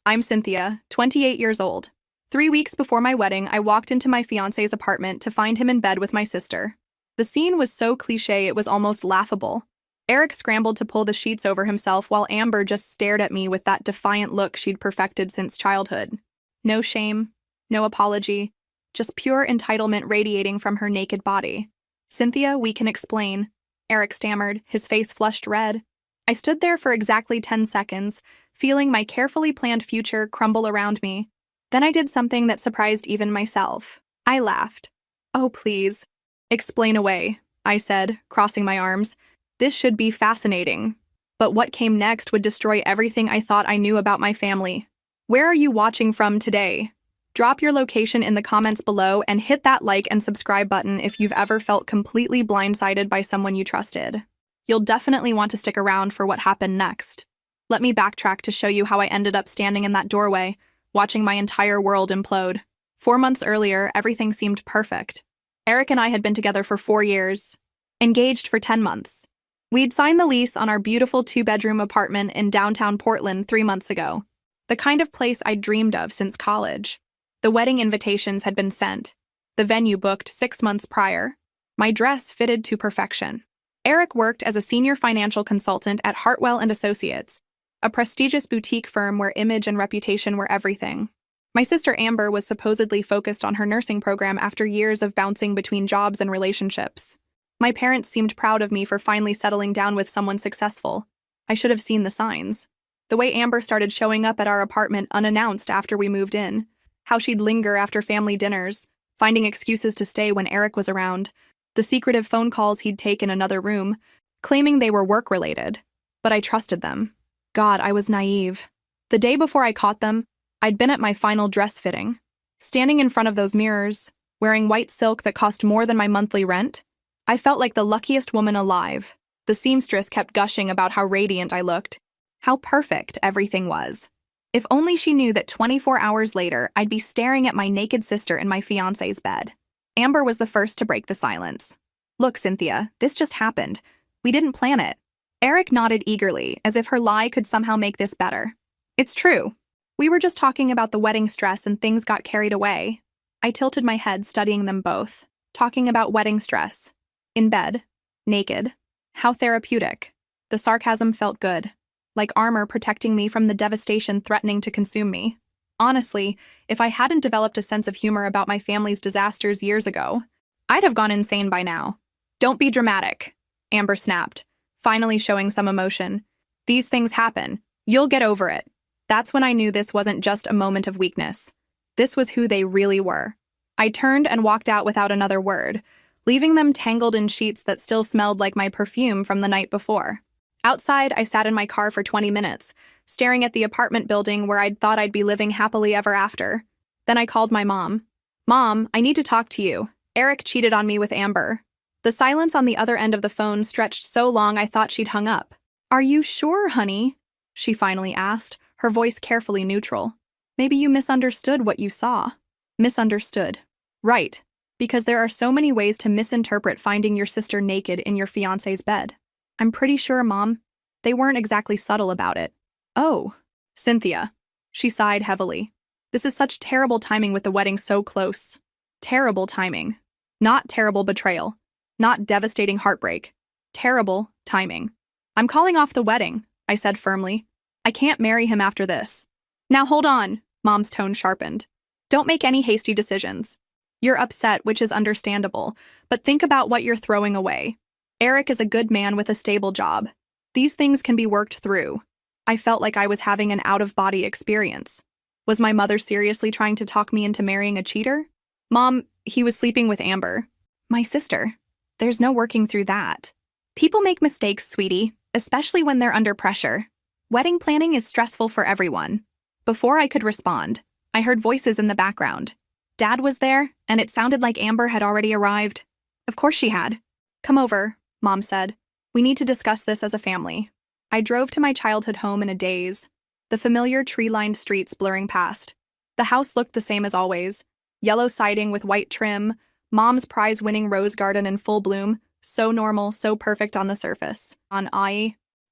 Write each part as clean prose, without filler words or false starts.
I'm Cynthia, 28 years old. 3 weeks before my wedding, I walked into my fiancé's apartment to find him in bed with my sister. The scene was so cliché it was almost laughable. Eric scrambled to pull the sheets over himself while Amber just stared at me with that defiant look she'd perfected since childhood. No shame, no apology, just pure entitlement radiating from her naked body. "Cynthia, we can explain," Eric stammered, his face flushed red. I stood there for exactly 10 seconds, feeling my carefully planned future crumble around me. Then I did something that surprised even myself. I laughed. "Oh, please. Explain away," I said, crossing my arms. "This should be fascinating." But what came next would destroy everything I thought I knew about my family. Where are you watching from today? Drop your location in the comments below and hit that like and subscribe button if you've ever felt completely blindsided by someone you trusted. You'll definitely want to stick around for what happened next. Let me backtrack to show you how I ended up standing in that doorway, watching my entire world implode. 4 months earlier, everything seemed perfect. Eric and I had been together for 4 years, engaged for 10 months. We'd signed the lease on our beautiful 2-bedroom apartment in downtown Portland 3 months ago, the kind of place I'd dreamed of since college. The wedding invitations had been sent, the venue booked 6 months prior. My dress fitted to perfection. Eric worked as a senior financial consultant at Hartwell and Associates, a prestigious boutique firm where image and reputation were everything. My sister Amber was supposedly focused on her nursing program after years of bouncing between jobs and relationships. My parents seemed proud of me for finally settling down with someone successful. I should have seen the signs. The way Amber started showing up at our apartment unannounced after we moved in. How she'd linger after family dinners, finding excuses to stay when Eric was around. The secretive phone calls he'd take in another room, claiming they were work-related. But I trusted them. God, I was naive. The day before I caught them, I'd been at my final dress fitting. Standing in front of those mirrors, wearing white silk that cost more than my monthly rent, I felt like the luckiest woman alive. The seamstress kept gushing about how radiant I looked, how perfect everything was. If only she knew that 24 hours later, I'd be staring at my naked sister in my fiancé's bed. Amber was the first to break the silence. "Look, Cynthia, this just happened. We didn't plan it." Eric nodded eagerly, as if her lie could somehow make this better. "It's true. We were just talking about the wedding stress and things got carried away." I tilted my head, studying them both. Talking about wedding stress. In bed. Naked. How therapeutic. The sarcasm felt good. Like armor protecting me from the devastation threatening to consume me. Honestly, if I hadn't developed a sense of humor about my family's disasters years ago, I'd have gone insane by now. "Don't be dramatic," Amber snapped, finally showing some emotion. "These things happen. You'll get over it." That's when I knew this wasn't just a moment of weakness. This was who they really were. I turned and walked out without another word, leaving them tangled in sheets that still smelled like my perfume from the night before. Outside, I sat in my car for 20 minutes, staring at the apartment building where I'd thought I'd be living happily ever after. Then I called my mom. "Mom, I need to talk to you. Eric cheated on me with Amber." The silence on the other end of the phone stretched so long I thought she'd hung up. "Are you sure, honey?" she finally asked, her voice carefully neutral. "Maybe you misunderstood what you saw." Misunderstood. Right, because there are so many ways to misinterpret finding your sister naked in your fiancé's bed. "I'm pretty sure, Mom. They weren't exactly subtle about it." "Oh, Cynthia." She sighed heavily. "This is such terrible timing with the wedding so close." Terrible timing. Not terrible betrayal. Not devastating heartbreak. Terrible timing. "I'm calling off the wedding," I said firmly. "I can't marry him after this." "Now hold on," Mom's tone sharpened. "Don't make any hasty decisions. You're upset, which is understandable, but think about what you're throwing away. Eric is a good man with a stable job. These things can be worked through." I felt like I was having an out-of-body experience. Was my mother seriously trying to talk me into marrying a cheater? "Mom, he was sleeping with Amber." "My sister. There's no working through that." "People make mistakes, sweetie, especially when they're under pressure. Wedding planning is stressful for everyone." Before I could respond, I heard voices in the background. Dad was there, and it sounded like Amber had already arrived. Of course she had. "Come over," Mom said. "We need to discuss this as a family." I drove to my childhood home in a daze, the familiar tree-lined streets blurring past. The house looked the same as always. Yellow siding with white trim, Mom's prize-winning rose garden in full bloom, so normal, so perfect on the surface.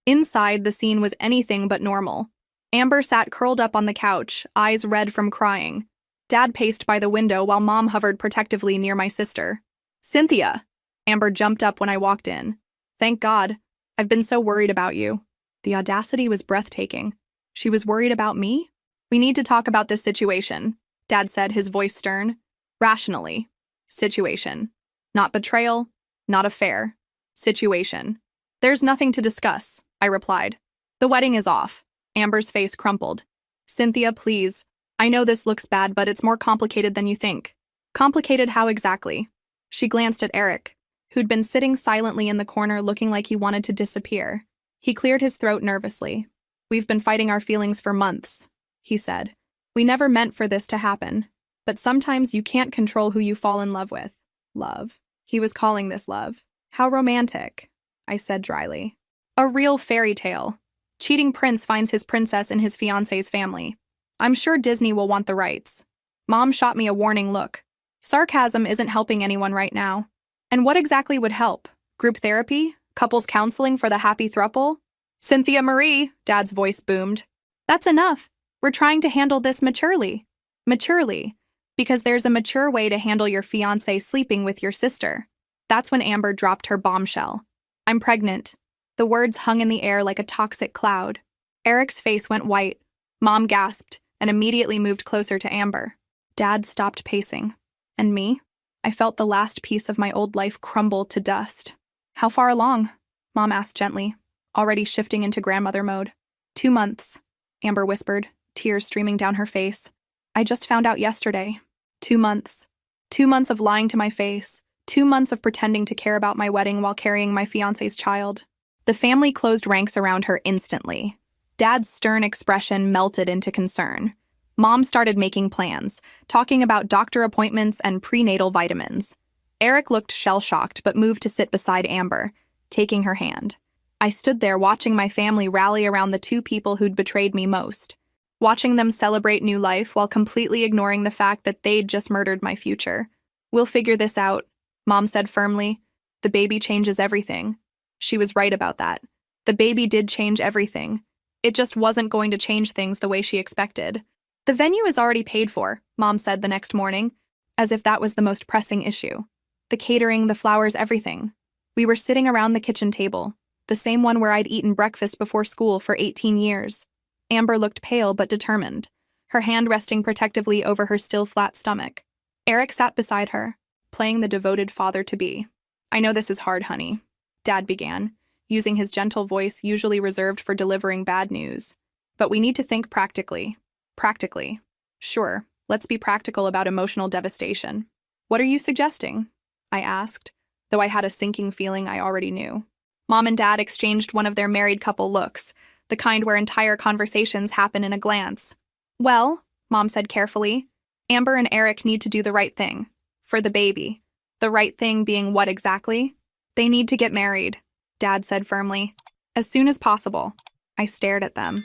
Inside, the scene was anything but normal. Amber sat curled up on the couch, eyes red from crying. Dad paced by the window while Mom hovered protectively near my sister. "Cynthia!" Amber jumped up when I walked in. "Thank God. I've been so worried about you." The audacity was breathtaking. She was worried about me? "We need to talk about this situation," Dad said, his voice stern. "Rationally. Situation. Not betrayal, not affair. Situation." "There's nothing to discuss," I replied. "The wedding is off." Amber's face crumpled. "Cynthia, please. I know this looks bad, but it's more complicated than you think." "Complicated how exactly?" She glanced at Eric, who'd been sitting silently in the corner looking like he wanted to disappear. He cleared his throat nervously. "We've been fighting our feelings for months," he said. "We never meant for this to happen. But sometimes you can't control who you fall in love with." Love. He was calling this love. "How romantic," I said dryly. "A real fairy tale. Cheating prince finds his princess in his fiancé's family. I'm sure Disney will want the rights." Mom shot me a warning look. Sarcasm isn't helping anyone right now. And what exactly would help? Group therapy? Couples counseling for the happy throuple? "Cynthia Marie," Dad's voice boomed. "That's enough. We're trying to handle this maturely." Maturely. Because there's a mature way to handle your fiancé sleeping with your sister. That's when Amber dropped her bombshell. "I'm pregnant." The words hung in the air like a toxic cloud. Eric's face went white. Mom gasped and immediately moved closer to Amber. Dad stopped pacing. And me? I felt the last piece of my old life crumble to dust. "How far along?" Mom asked gently, already shifting into grandmother mode. 2 months, Amber whispered, tears streaming down her face. "I just found out yesterday." 2 months. 2 months of lying to my face. 2 months of pretending to care about my wedding while carrying my fiancé's child. The family closed ranks around her instantly. Dad's stern expression melted into concern. Mom started making plans, talking about doctor appointments and prenatal vitamins. Eric looked shell-shocked but moved to sit beside Amber, taking her hand. I stood there watching my family rally around the 2 people who'd betrayed me most, watching them celebrate new life while completely ignoring the fact that they'd just murdered my future. "We'll figure this out," Mom said firmly. "The baby changes everything." She was right about that. The baby did change everything. It just wasn't going to change things the way she expected. "The venue is already paid for," Mom said the next morning, as if that was the most pressing issue. "The catering, the flowers, everything." We were sitting around the kitchen table, the same one where I'd eaten breakfast before school for 18 years. Amber looked pale but determined, her hand resting protectively over her still flat stomach. Eric sat beside her, playing the devoted father-to-be. "I know this is hard, honey," Dad began, using his gentle voice usually reserved for delivering bad news. "But we need to think practically." "Practically." "Sure, let's be practical about emotional devastation." "What are you suggesting?" I asked, though I had a sinking feeling I already knew. Mom and Dad exchanged one of their married couple looks, the kind where entire conversations happen in a glance. "Well," Mom said carefully, "Amber and Eric need to do the right thing. For the baby." "The right thing being what exactly?" "They need to get married," Dad said firmly. "As soon as possible." I stared at them.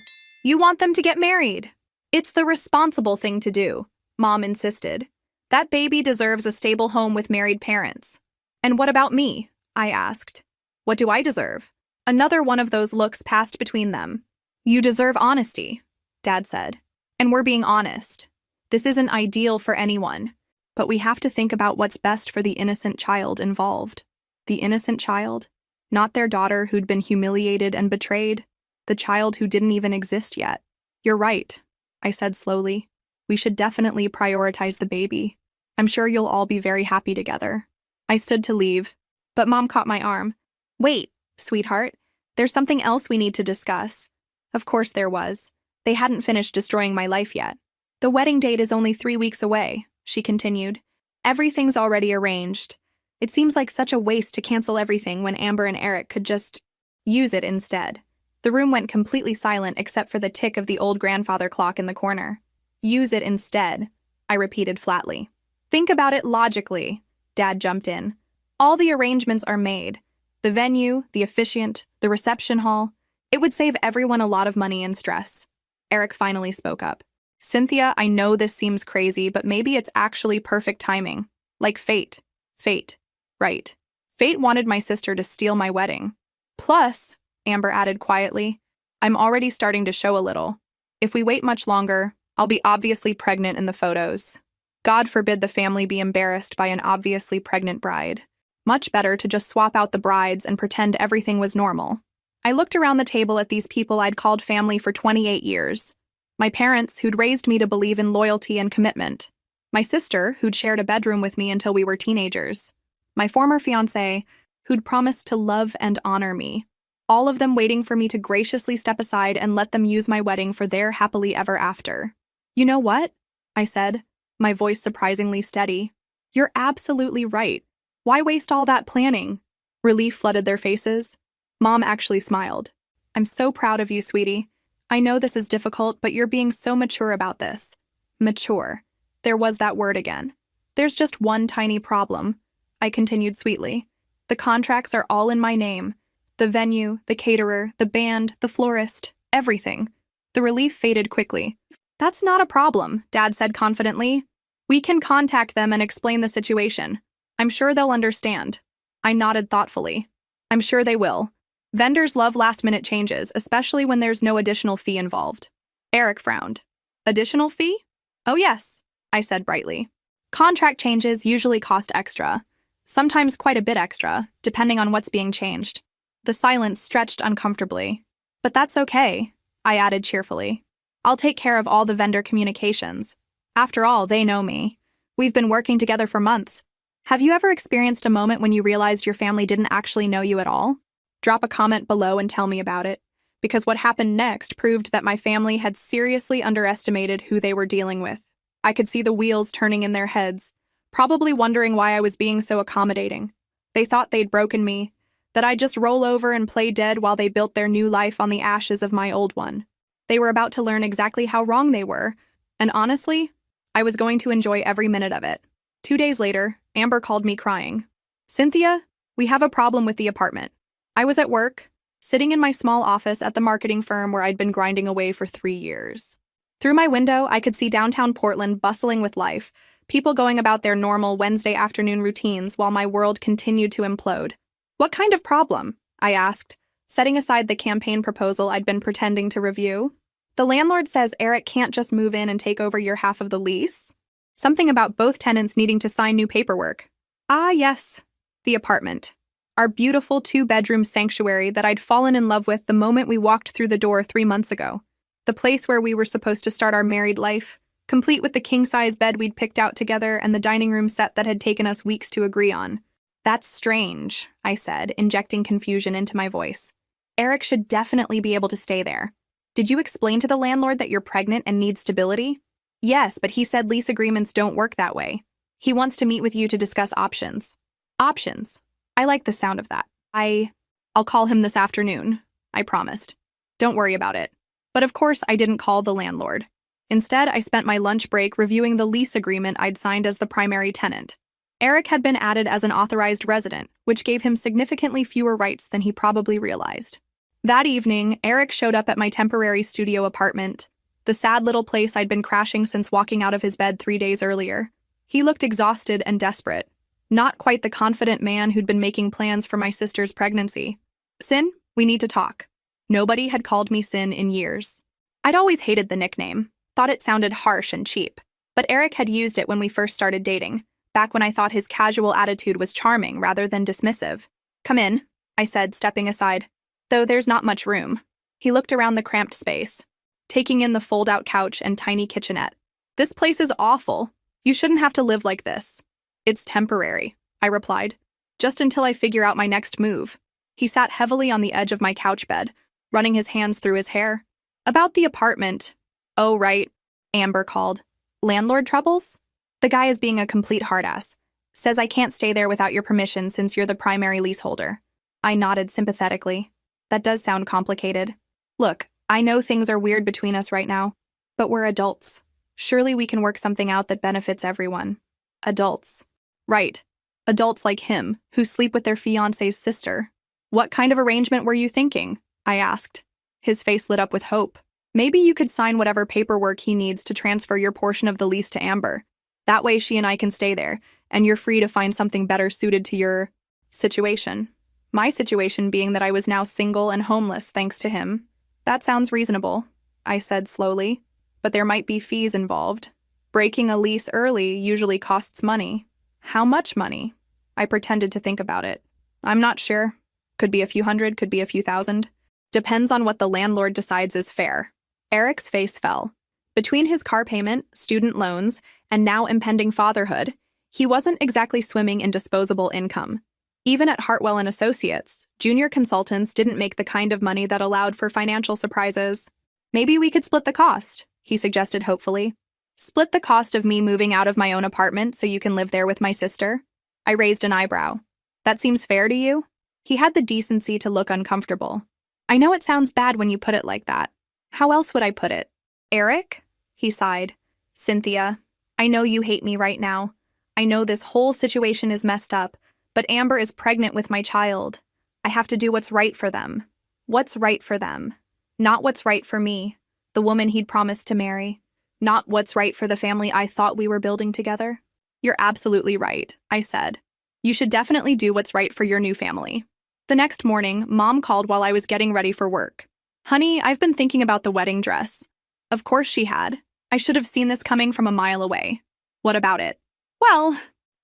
"You want them to get married?" "It's the responsible thing to do," Mom insisted. "That baby deserves a stable home with married parents." "And what about me?" I asked. "What do I deserve?" Another one of those looks passed between them. "You deserve honesty," Dad said. "And we're being honest. This isn't ideal for anyone, but we have to think about what's best for the innocent child involved." The innocent child? Not their daughter who'd been humiliated and betrayed. The child who didn't even exist yet. "You're right," I said slowly. "We should definitely prioritize the baby. I'm sure you'll all be very happy together." I stood to leave, but Mom caught my arm. "Wait, sweetheart, there's something else we need to discuss." Of course there was. They hadn't finished destroying my life yet. "The wedding date is only 3 weeks away," she continued. "Everything's already arranged. It seems like such a waste to cancel everything when Amber and Eric could just use it instead." The room went completely silent except for the tick of the old grandfather clock in the corner. "Use it instead," I repeated flatly. "Think about it logically," Dad jumped in. "All the arrangements are made. The venue, the officiant, the reception hall. It would save everyone a lot of money and stress." Eric finally spoke up. "Cynthia, I know this seems crazy, but maybe it's actually perfect timing. Like fate. Fate. Right. Fate wanted my sister to steal my wedding. Plus," Amber added quietly, "I'm already starting to show a little. If we wait much longer, I'll be obviously pregnant in the photos. God forbid the family be embarrassed by an obviously pregnant bride. Much better to just swap out the brides and pretend everything was normal. I looked around the table at these people I'd called family for 28 years. My parents, who'd raised me to believe in loyalty and commitment. My sister, who'd shared a bedroom with me until we were teenagers. My former fiancé, who'd promised to love and honor me. All of them waiting for me to graciously step aside and let them use my wedding for their happily ever after. You know what? I said, my voice surprisingly steady. You're absolutely right. Why waste all that planning? Relief flooded their faces. Mom actually smiled. I'm so proud of you, sweetie. I know this is difficult, but you're being so mature about this. Mature. There was that word again. There's just one tiny problem, I continued sweetly. The contracts are all in my name. The venue, the caterer, the band, the florist, everything. The relief faded quickly. That's not a problem, Dad said confidently. We can contact them and explain the situation. I'm sure they'll understand. I nodded thoughtfully. I'm sure they will. Vendors love last-minute changes, especially when there's no additional fee involved. Eric frowned. Additional fee? Oh yes, I said brightly. Contract changes usually cost extra. Sometimes quite a bit extra, depending on what's being changed. The silence stretched uncomfortably. But that's okay, I added cheerfully. I'll take care of all the vendor communications. After all, they know me. We've been working together for months. Have you ever experienced a moment when you realized your family didn't actually know you at all? Drop a comment below and tell me about it, because what happened next proved that my family had seriously underestimated who they were dealing with. I could see the wheels turning in their heads, probably wondering why I was being so accommodating. They thought they'd broken me, that I'd just roll over and play dead while they built their new life on the ashes of my old one. They were about to learn exactly how wrong they were, and honestly, I was going to enjoy every minute of it. 2 days later, Amber called me crying. Cynthia, we have a problem with the apartment. I was at work, sitting in my small office at the marketing firm where I'd been grinding away for 3 years. Through my window, I could see downtown Portland bustling with life, people going about their normal Wednesday afternoon routines while my world continued to implode. What kind of problem? I asked, setting aside the campaign proposal I'd been pretending to review. The landlord says Eric can't just move in and take over your half of the lease. Something about both tenants needing to sign new paperwork. Ah, yes, the apartment. Our beautiful 2-bedroom sanctuary that I'd fallen in love with the moment we walked through the door 3 months ago. The place where we were supposed to start our married life, complete with the king-size bed we'd picked out together and the dining room set that had taken us weeks to agree on. That's strange, I said, injecting confusion into my voice. Eric should definitely be able to stay there. Did you explain to the landlord that you're pregnant and need stability? Yes, but he said lease agreements don't work that way. He wants to meet with you to discuss options. Options? I like the sound of that. I'll call him this afternoon, I promised. Don't worry about it. But of course, I didn't call the landlord. Instead, I spent my lunch break reviewing the lease agreement I'd signed as the primary tenant. Eric had been added as an authorized resident, which gave him significantly fewer rights than he probably realized. That evening, Eric showed up at my temporary studio apartment, the sad little place I'd been crashing since walking out of his bed 3 days earlier. He looked exhausted and desperate, not quite the confident man who'd been making plans for my sister's pregnancy. Sin, we need to talk. Nobody had called me Sin in years. I'd always hated the nickname, thought it sounded harsh and cheap, but Eric had used it when we first started dating, back when I thought his casual attitude was charming rather than dismissive. Come in, I said, stepping aside, though there's not much room. He looked around the cramped space, taking in the fold-out couch and tiny kitchenette. This place is awful. You shouldn't have to live like this. It's temporary, I replied, just until I figure out my next move. He sat heavily on the edge of my couch bed, running his hands through his hair. About the apartment. Oh, right, Amber called. Landlord troubles? The guy is being a complete hard-ass. Says I can't stay there without your permission since you're the primary leaseholder. I nodded sympathetically. That does sound complicated. Look, I know things are weird between us right now, but we're adults. Surely we can work something out that benefits everyone. Adults. Right. Adults like him, who sleep with their fiancé's sister. What kind of arrangement were you thinking? I asked. His face lit up with hope. Maybe you could sign whatever paperwork he needs to transfer your portion of the lease to Amber. That way she and I can stay there, and you're free to find something better suited to your situation. My situation being that I was now single and homeless thanks to him. That sounds reasonable. I said slowly, but there might be fees involved. Breaking a lease early usually costs money. How much money? I pretended to think about it. I'm not sure. Could be a few hundred, could be a few thousand. Depends on what the landlord decides is fair. Eric's face fell. Between his car payment, student loans, and now impending fatherhood, he wasn't exactly swimming in disposable income. Even at Hartwell and Associates, junior consultants didn't make the kind of money that allowed for financial surprises. Maybe we could split the cost, he suggested hopefully. Split the cost of me moving out of my own apartment so you can live there with my sister? I raised an eyebrow. That seems fair to you? He had the decency to look uncomfortable. I know it sounds bad when you put it like that. How else would I put it? Eric? He sighed. Cynthia, I know you hate me right now. I know this whole situation is messed up, but Amber is pregnant with my child. I have to do what's right for them. What's right for them? Not what's right for me, the woman he'd promised to marry. Not what's right for the family I thought we were building together. You're absolutely right, I said. You should definitely do what's right for your new family. The next morning, Mom called while I was getting ready for work. Honey, I've been thinking about the wedding dress. Of course she had. I should have seen this coming from a mile away. What about it? Well,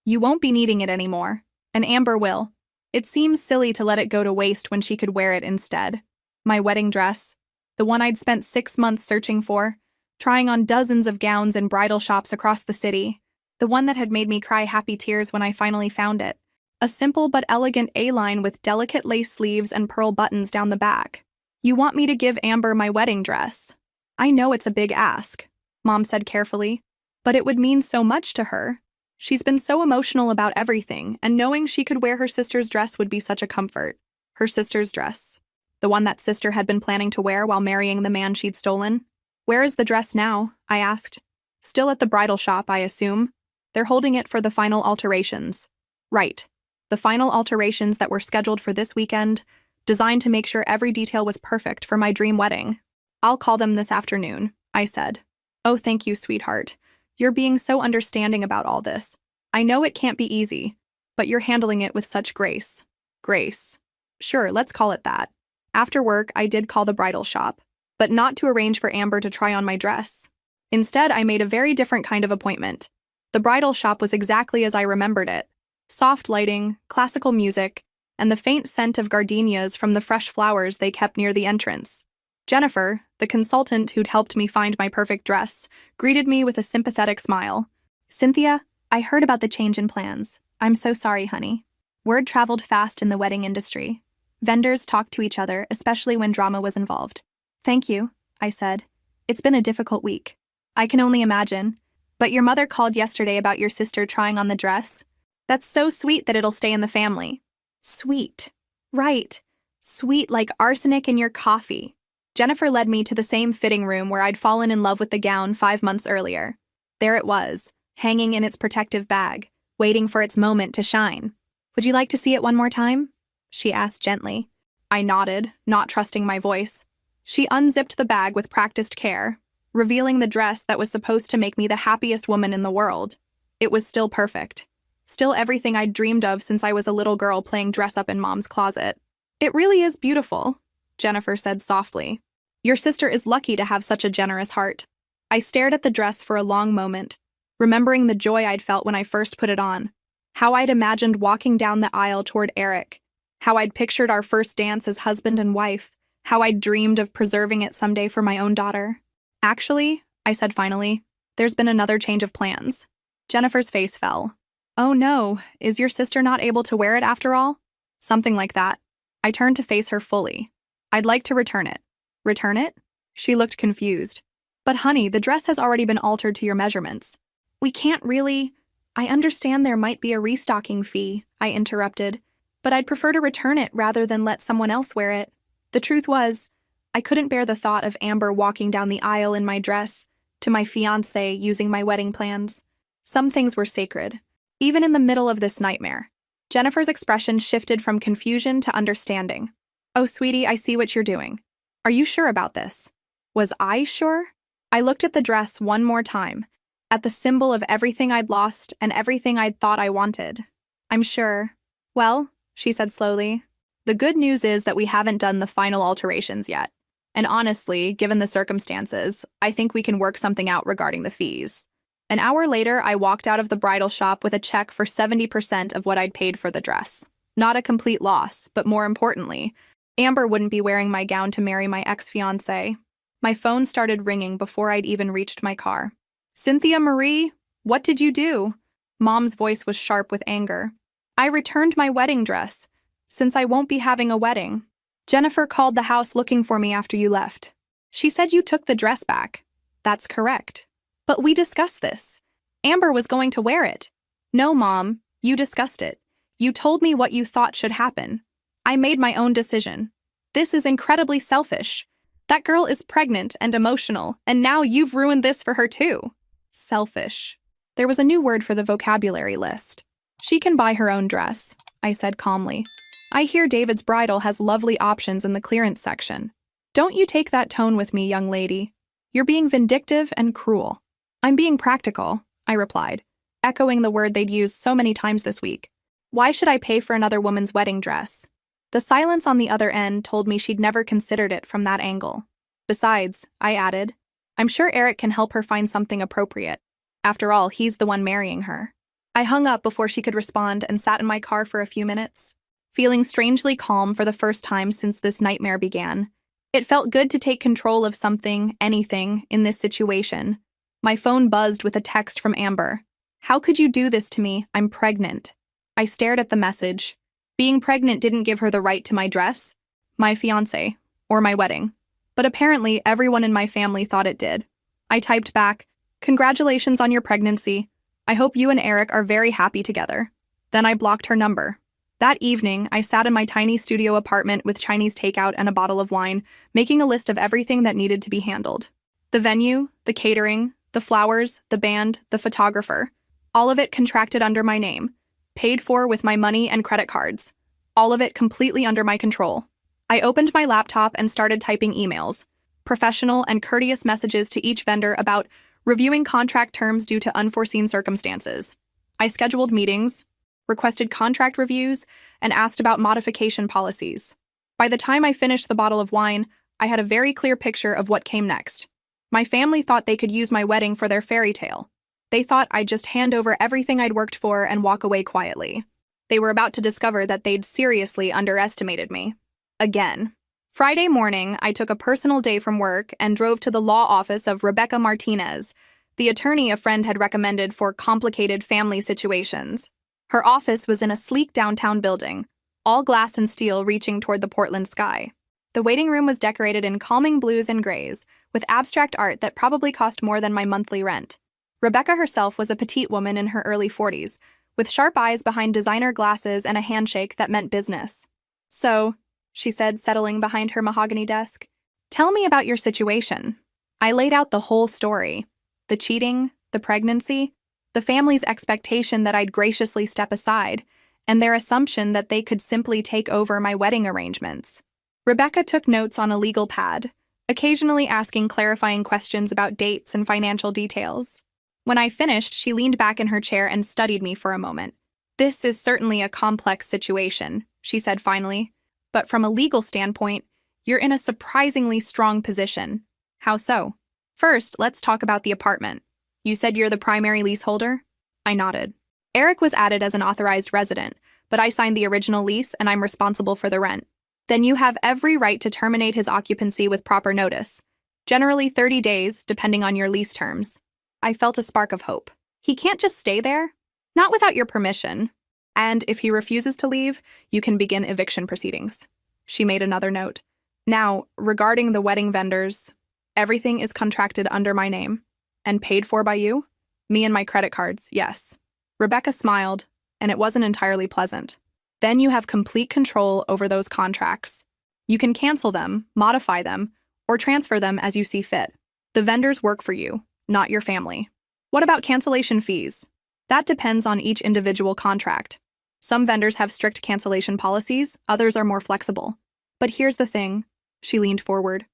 you won't be needing it anymore. And Amber will. It seems silly to let it go to waste when she could wear it instead. My wedding dress. The one I'd spent 6 months searching for, trying on dozens of gowns in bridal shops across the city. The one that had made me cry happy tears when I finally found it. A simple but elegant A-line with delicate lace sleeves and pearl buttons down the back. You want me to give Amber my wedding dress? I know it's a big ask, Mom said carefully, but it would mean so much to her. She's been so emotional about everything, and knowing she could wear her sister's dress would be such a comfort. Her sister's dress. The one that sister had been planning to wear while marrying the man she'd stolen. Where is the dress now? I asked. Still at the bridal shop, I assume. They're holding it for the final alterations. Right. The final alterations that were scheduled for this weekend, designed to make sure every detail was perfect for my dream wedding. I'll call them this afternoon, I said. Oh, thank you, sweetheart. You're being so understanding about all this. I know it can't be easy, but you're handling it with such grace. Grace. Sure, let's call it that. After work, I did call the bridal shop, but not to arrange for Amber to try on my dress. Instead, I made a very different kind of appointment. The bridal shop was exactly as I remembered it. Soft lighting, classical music, and the faint scent of gardenias from the fresh flowers they kept near the entrance. Jennifer, the consultant who'd helped me find my perfect dress, greeted me with a sympathetic smile. Cynthia, I heard about the change in plans. I'm so sorry, honey. Word traveled fast in the wedding industry. Vendors talked to each other, especially when drama was involved. Thank you, I said. It's been a difficult week. I can only imagine. But your mother called yesterday about your sister trying on the dress. That's so sweet that it'll stay in the family. Sweet. Right. Sweet like arsenic in your coffee. Jennifer led me to the same fitting room where I'd fallen in love with the gown 5 months earlier. There it was, hanging in its protective bag, waiting for its moment to shine. Would you like to see it one more time? She asked gently. I nodded, not trusting my voice. She unzipped the bag with practiced care, revealing the dress that was supposed to make me the happiest woman in the world. It was still perfect. Still everything I'd dreamed of since I was a little girl playing dress-up in Mom's closet. It really is beautiful, Jennifer said softly. Your sister is lucky to have such a generous heart. I stared at the dress for a long moment, remembering the joy I'd felt when I first put it on. How I'd imagined walking down the aisle toward Eric. How I'd pictured our first dance as husband and wife. How I'd dreamed of preserving it someday for my own daughter. Actually, I said finally, there's been another change of plans. Jennifer's face fell. Oh no, is your sister not able to wear it after all? Something like that. I turned to face her fully. I'd like to return it. Return it? She looked confused. But honey, the dress has already been altered to your measurements. We can't really... I understand there might be a restocking fee, I interrupted, but I'd prefer to return it rather than let someone else wear it. The truth was, I couldn't bear the thought of Amber walking down the aisle in my dress, to my fiancé using my wedding plans. Some things were sacred, even in the middle of this nightmare. Jennifer's expression shifted from confusion to understanding. Oh, sweetie, I see what you're doing. Are you sure about this? Was I sure? I looked at the dress one more time, at the symbol of everything I'd lost and everything I'd thought I wanted. I'm sure. Well, she said slowly, the good news is that we haven't done the final alterations yet. And honestly, given the circumstances, I think we can work something out regarding the fees. An hour later, I walked out of the bridal shop with a check for 70% of what I'd paid for the dress. Not a complete loss, but more importantly, Amber wouldn't be wearing my gown to marry my ex-fiancé. My phone started ringing before I'd even reached my car. "Cynthia Marie, what did you do?" Mom's voice was sharp with anger. "I returned my wedding dress, since I won't be having a wedding. Jennifer called the house looking for me after you left. She said you took the dress back." "That's correct. But we discussed this. Amber was going to wear it." "No, Mom, you discussed it. You told me what you thought should happen. I made my own decision. This is incredibly selfish. That girl is pregnant and emotional, and now you've ruined this for her too." Selfish. There was a new word for the vocabulary list. "She can buy her own dress," I said calmly. "I hear David's Bridal has lovely options in the clearance section. Don't you take that tone with me, young lady. You're being vindictive and cruel." "I'm being practical," I replied, echoing the word they'd used so many times this week. "Why should I pay for another woman's wedding dress?" The silence on the other end told me she'd never considered it from that angle. "Besides," I added, "I'm sure Eric can help her find something appropriate. After all, he's the one marrying her." I hung up before she could respond and sat in my car for a few minutes, feeling strangely calm for the first time since this nightmare began. It felt good to take control of something, anything, in this situation. My phone buzzed with a text from Amber. "How could you do this to me? I'm pregnant." I stared at the message. Being pregnant didn't give her the right to my dress, my fiancé, or my wedding. But apparently everyone in my family thought it did. I typed back, "Congratulations on your pregnancy. I hope you and Eric are very happy together." Then I blocked her number. That evening, I sat in my tiny studio apartment with Chinese takeout and a bottle of wine, making a list of everything that needed to be handled. The venue, the catering, the flowers, the band, the photographer. All of it contracted under my name, paid for with my money and credit cards. All of it completely under my control. I opened my laptop and started typing emails, professional and courteous messages to each vendor about reviewing contract terms due to unforeseen circumstances. I scheduled meetings, requested contract reviews, and asked about modification policies. By the time I finished the bottle of wine, I had a very clear picture of what came next. My family thought they could use my wedding for their fairy tale. They thought I'd just hand over everything I'd worked for and walk away quietly. They were about to discover that they'd seriously underestimated me. Again. Friday morning, I took a personal day from work and drove to the law office of Rebecca Martinez, the attorney a friend had recommended for complicated family situations. Her office was in a sleek downtown building, all glass and steel reaching toward the Portland sky. The waiting room was decorated in calming blues and grays, with abstract art that probably cost more than my monthly rent. Rebecca herself was a petite woman in her early 40s, with sharp eyes behind designer glasses and a handshake that meant business. "So," she said, settling behind her mahogany desk, "tell me about your situation." I laid out the whole story. The cheating, the pregnancy, the family's expectation that I'd graciously step aside, and their assumption that they could simply take over my wedding arrangements. Rebecca took notes on a legal pad, occasionally asking clarifying questions about dates and financial details. When I finished, she leaned back in her chair and studied me for a moment. "This is certainly a complex situation," she said finally. "But from a legal standpoint, you're in a surprisingly strong position." "How so?" "First, let's talk about the apartment. You said you're the primary leaseholder?" I nodded. "Eric was added as an authorized resident, but I signed the original lease and I'm responsible for the rent. Then you have every right to terminate his occupancy with proper notice, generally 30 days, depending on your lease terms." I felt a spark of hope. "He can't just stay there?" "Not without your permission. And if he refuses to leave, you can begin eviction proceedings." She made another note. "Now, regarding the wedding vendors, everything is contracted under my name. And paid for by you?" "Me and my credit cards, yes." Rebecca smiled, and it wasn't entirely pleasant. "Then you have complete control over those contracts. You can cancel them, modify them, or transfer them as you see fit. The vendors work for you, not your family." "What about cancellation fees?" "That depends on each individual contract. Some vendors have strict cancellation policies, others are more flexible. But here's the thing." She leaned forward.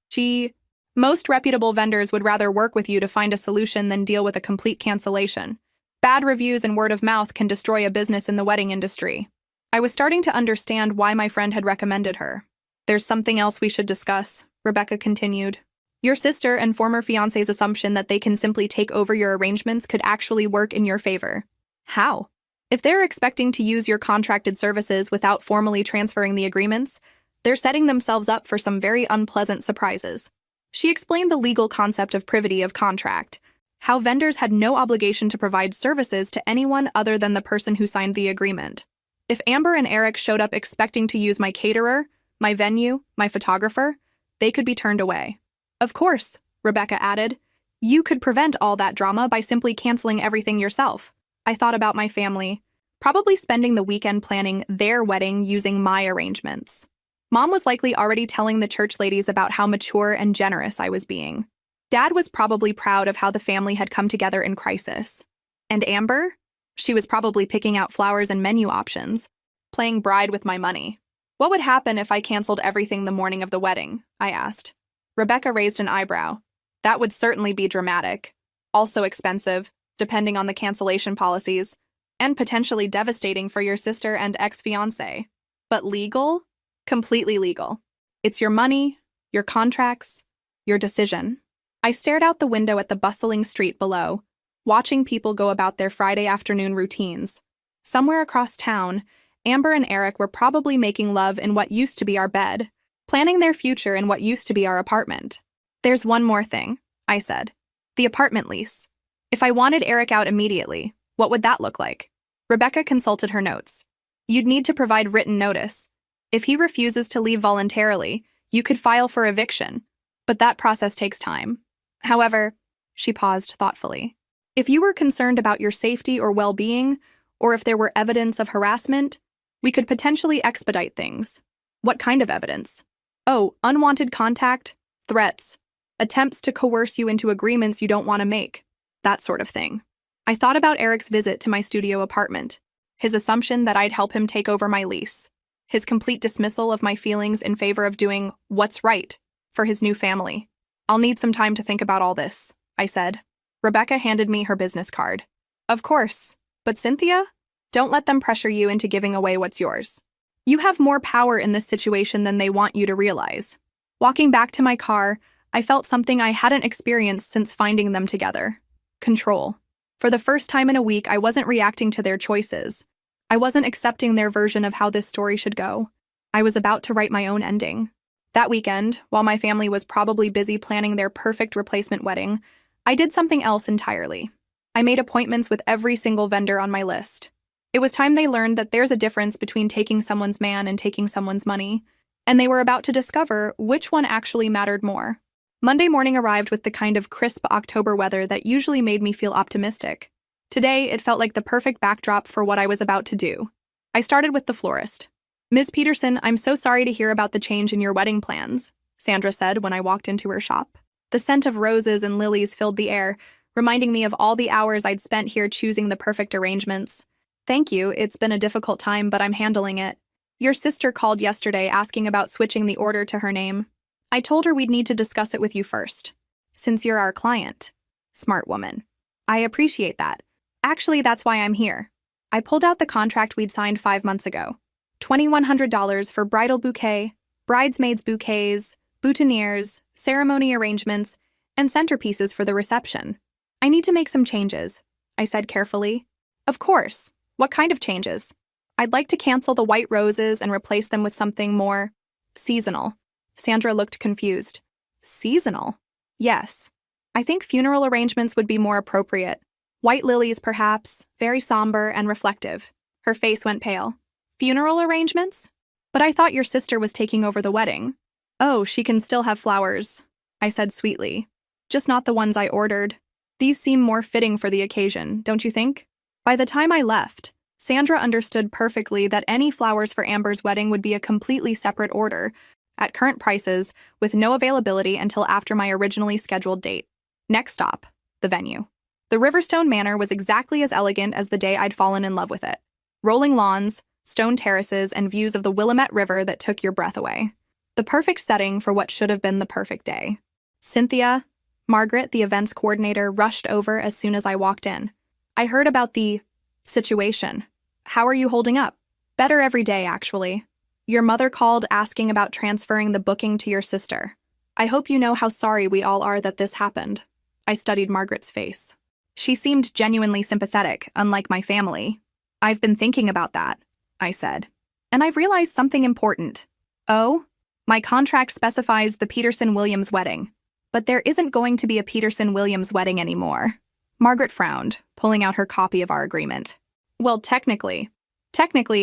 Most reputable vendors would rather work with you to find a solution than deal with a complete cancellation. Bad reviews and word of mouth can destroy a business in the wedding industry." I was starting to understand why my friend had recommended her. "There's something else we should discuss," Rebecca continued. Your sister and former fiancé's assumption that they can simply take over your arrangements could actually work in your favor. How? If they're expecting to use your contracted services without formally transferring the agreements, they're setting themselves up for some very unpleasant surprises. She explained the legal concept of privity of contract, how vendors had no obligation to provide services to anyone other than the person who signed the agreement. If Amber and Eric showed up expecting to use my caterer, my venue, my photographer, they could be turned away. Of course, Rebecca added, you could prevent all that drama by simply canceling everything yourself. I thought about my family, probably spending the weekend planning their wedding using my arrangements. Mom was likely already telling the church ladies about how mature and generous I was being. Dad was probably proud of how the family had come together in crisis. And Amber? She was probably picking out flowers and menu options, playing bride with my money. What would happen if I canceled everything the morning of the wedding? I asked. Rebecca raised an eyebrow. That would certainly be dramatic. Also expensive, depending on the cancellation policies, and potentially devastating for your sister and ex-fiancé. But legal? Completely legal. It's your money, your contracts, your decision. I stared out the window at the bustling street below, watching people go about their Friday afternoon routines. Somewhere across town, Amber and Eric were probably making love in what used to be our bed, planning their future in what used to be our apartment. There's one more thing, I said. The apartment lease. If I wanted Eric out immediately, what would that look like? Rebecca consulted her notes. You'd need to provide written notice. If he refuses to leave voluntarily, you could file for eviction, but that process takes time. However, she paused thoughtfully. If you were concerned about your safety or well-being, or if there were evidence of harassment, we could potentially expedite things. What kind of evidence? Oh, unwanted contact, threats, attempts to coerce you into agreements you don't want to make, that sort of thing. I thought about Eric's visit to my studio apartment, his assumption that I'd help him take over my lease, his complete dismissal of my feelings in favor of doing what's right for his new family. I'll need some time to think about all this, I said. Rebecca handed me her business card. Of course, but Cynthia? Don't let them pressure you into giving away what's yours. You have more power in this situation than they want you to realize. Walking back to my car, I felt something I hadn't experienced since finding them together. Control. For the first time in a week, I wasn't reacting to their choices. I wasn't accepting their version of how this story should go. I was about to write my own ending. That weekend, while my family was probably busy planning their perfect replacement wedding, I did something else entirely. I made appointments with every single vendor on my list. It was time they learned that there's a difference between taking someone's man and taking someone's money, and they were about to discover which one actually mattered more. Monday morning arrived with the kind of crisp October weather that usually made me feel optimistic. Today, it felt like the perfect backdrop for what I was about to do. I started with the florist. Ms. Peterson, I'm so sorry to hear about the change in your wedding plans, Sandra said when I walked into her shop. The scent of roses and lilies filled the air, reminding me of all the hours I'd spent here choosing the perfect arrangements. Thank you, it's been a difficult time, but I'm handling it. Your sister called yesterday asking about switching the order to her name. I told her we'd need to discuss it with you first, since you're our client. Smart woman. I appreciate that. Actually, that's why I'm here. I pulled out the contract we'd signed 5 months ago. $2,100 for bridal bouquet, bridesmaids bouquets, boutonnieres, ceremony arrangements, and centerpieces for the reception. I need to make some changes, I said carefully. Of course. What kind of changes? I'd like to cancel the white roses and replace them with something more seasonal. Sandra looked confused. Seasonal? Yes. I think funeral arrangements would be more appropriate. White lilies, perhaps, very somber and reflective. Her face went pale. Funeral arrangements? But I thought your sister was taking over the wedding. Oh, she can still have flowers, I said sweetly. Just not the ones I ordered. These seem more fitting for the occasion, don't you think? By the time I left, Sandra understood perfectly that any flowers for Amber's wedding would be a completely separate order, at current prices, with no availability until after my originally scheduled date. Next stop, the venue. The Riverstone Manor was exactly as elegant as the day I'd fallen in love with it. Rolling lawns, stone terraces, and views of the Willamette River that took your breath away. The perfect setting for what should have been the perfect day. Cynthia, Margaret, the events coordinator, rushed over as soon as I walked in. I heard about the situation. How are you holding up? Better every day, actually. Your mother called asking about transferring the booking to your sister. I hope you know how sorry we all are that this happened. I studied Margaret's face. She seemed genuinely sympathetic, unlike my family. I've been thinking about that, I said. And I've realized something important. Oh? My contract specifies the Peterson-Williams wedding. But there isn't going to be a Peterson-Williams wedding anymore. Margaret frowned, pulling out her copy of our agreement. Well, technically,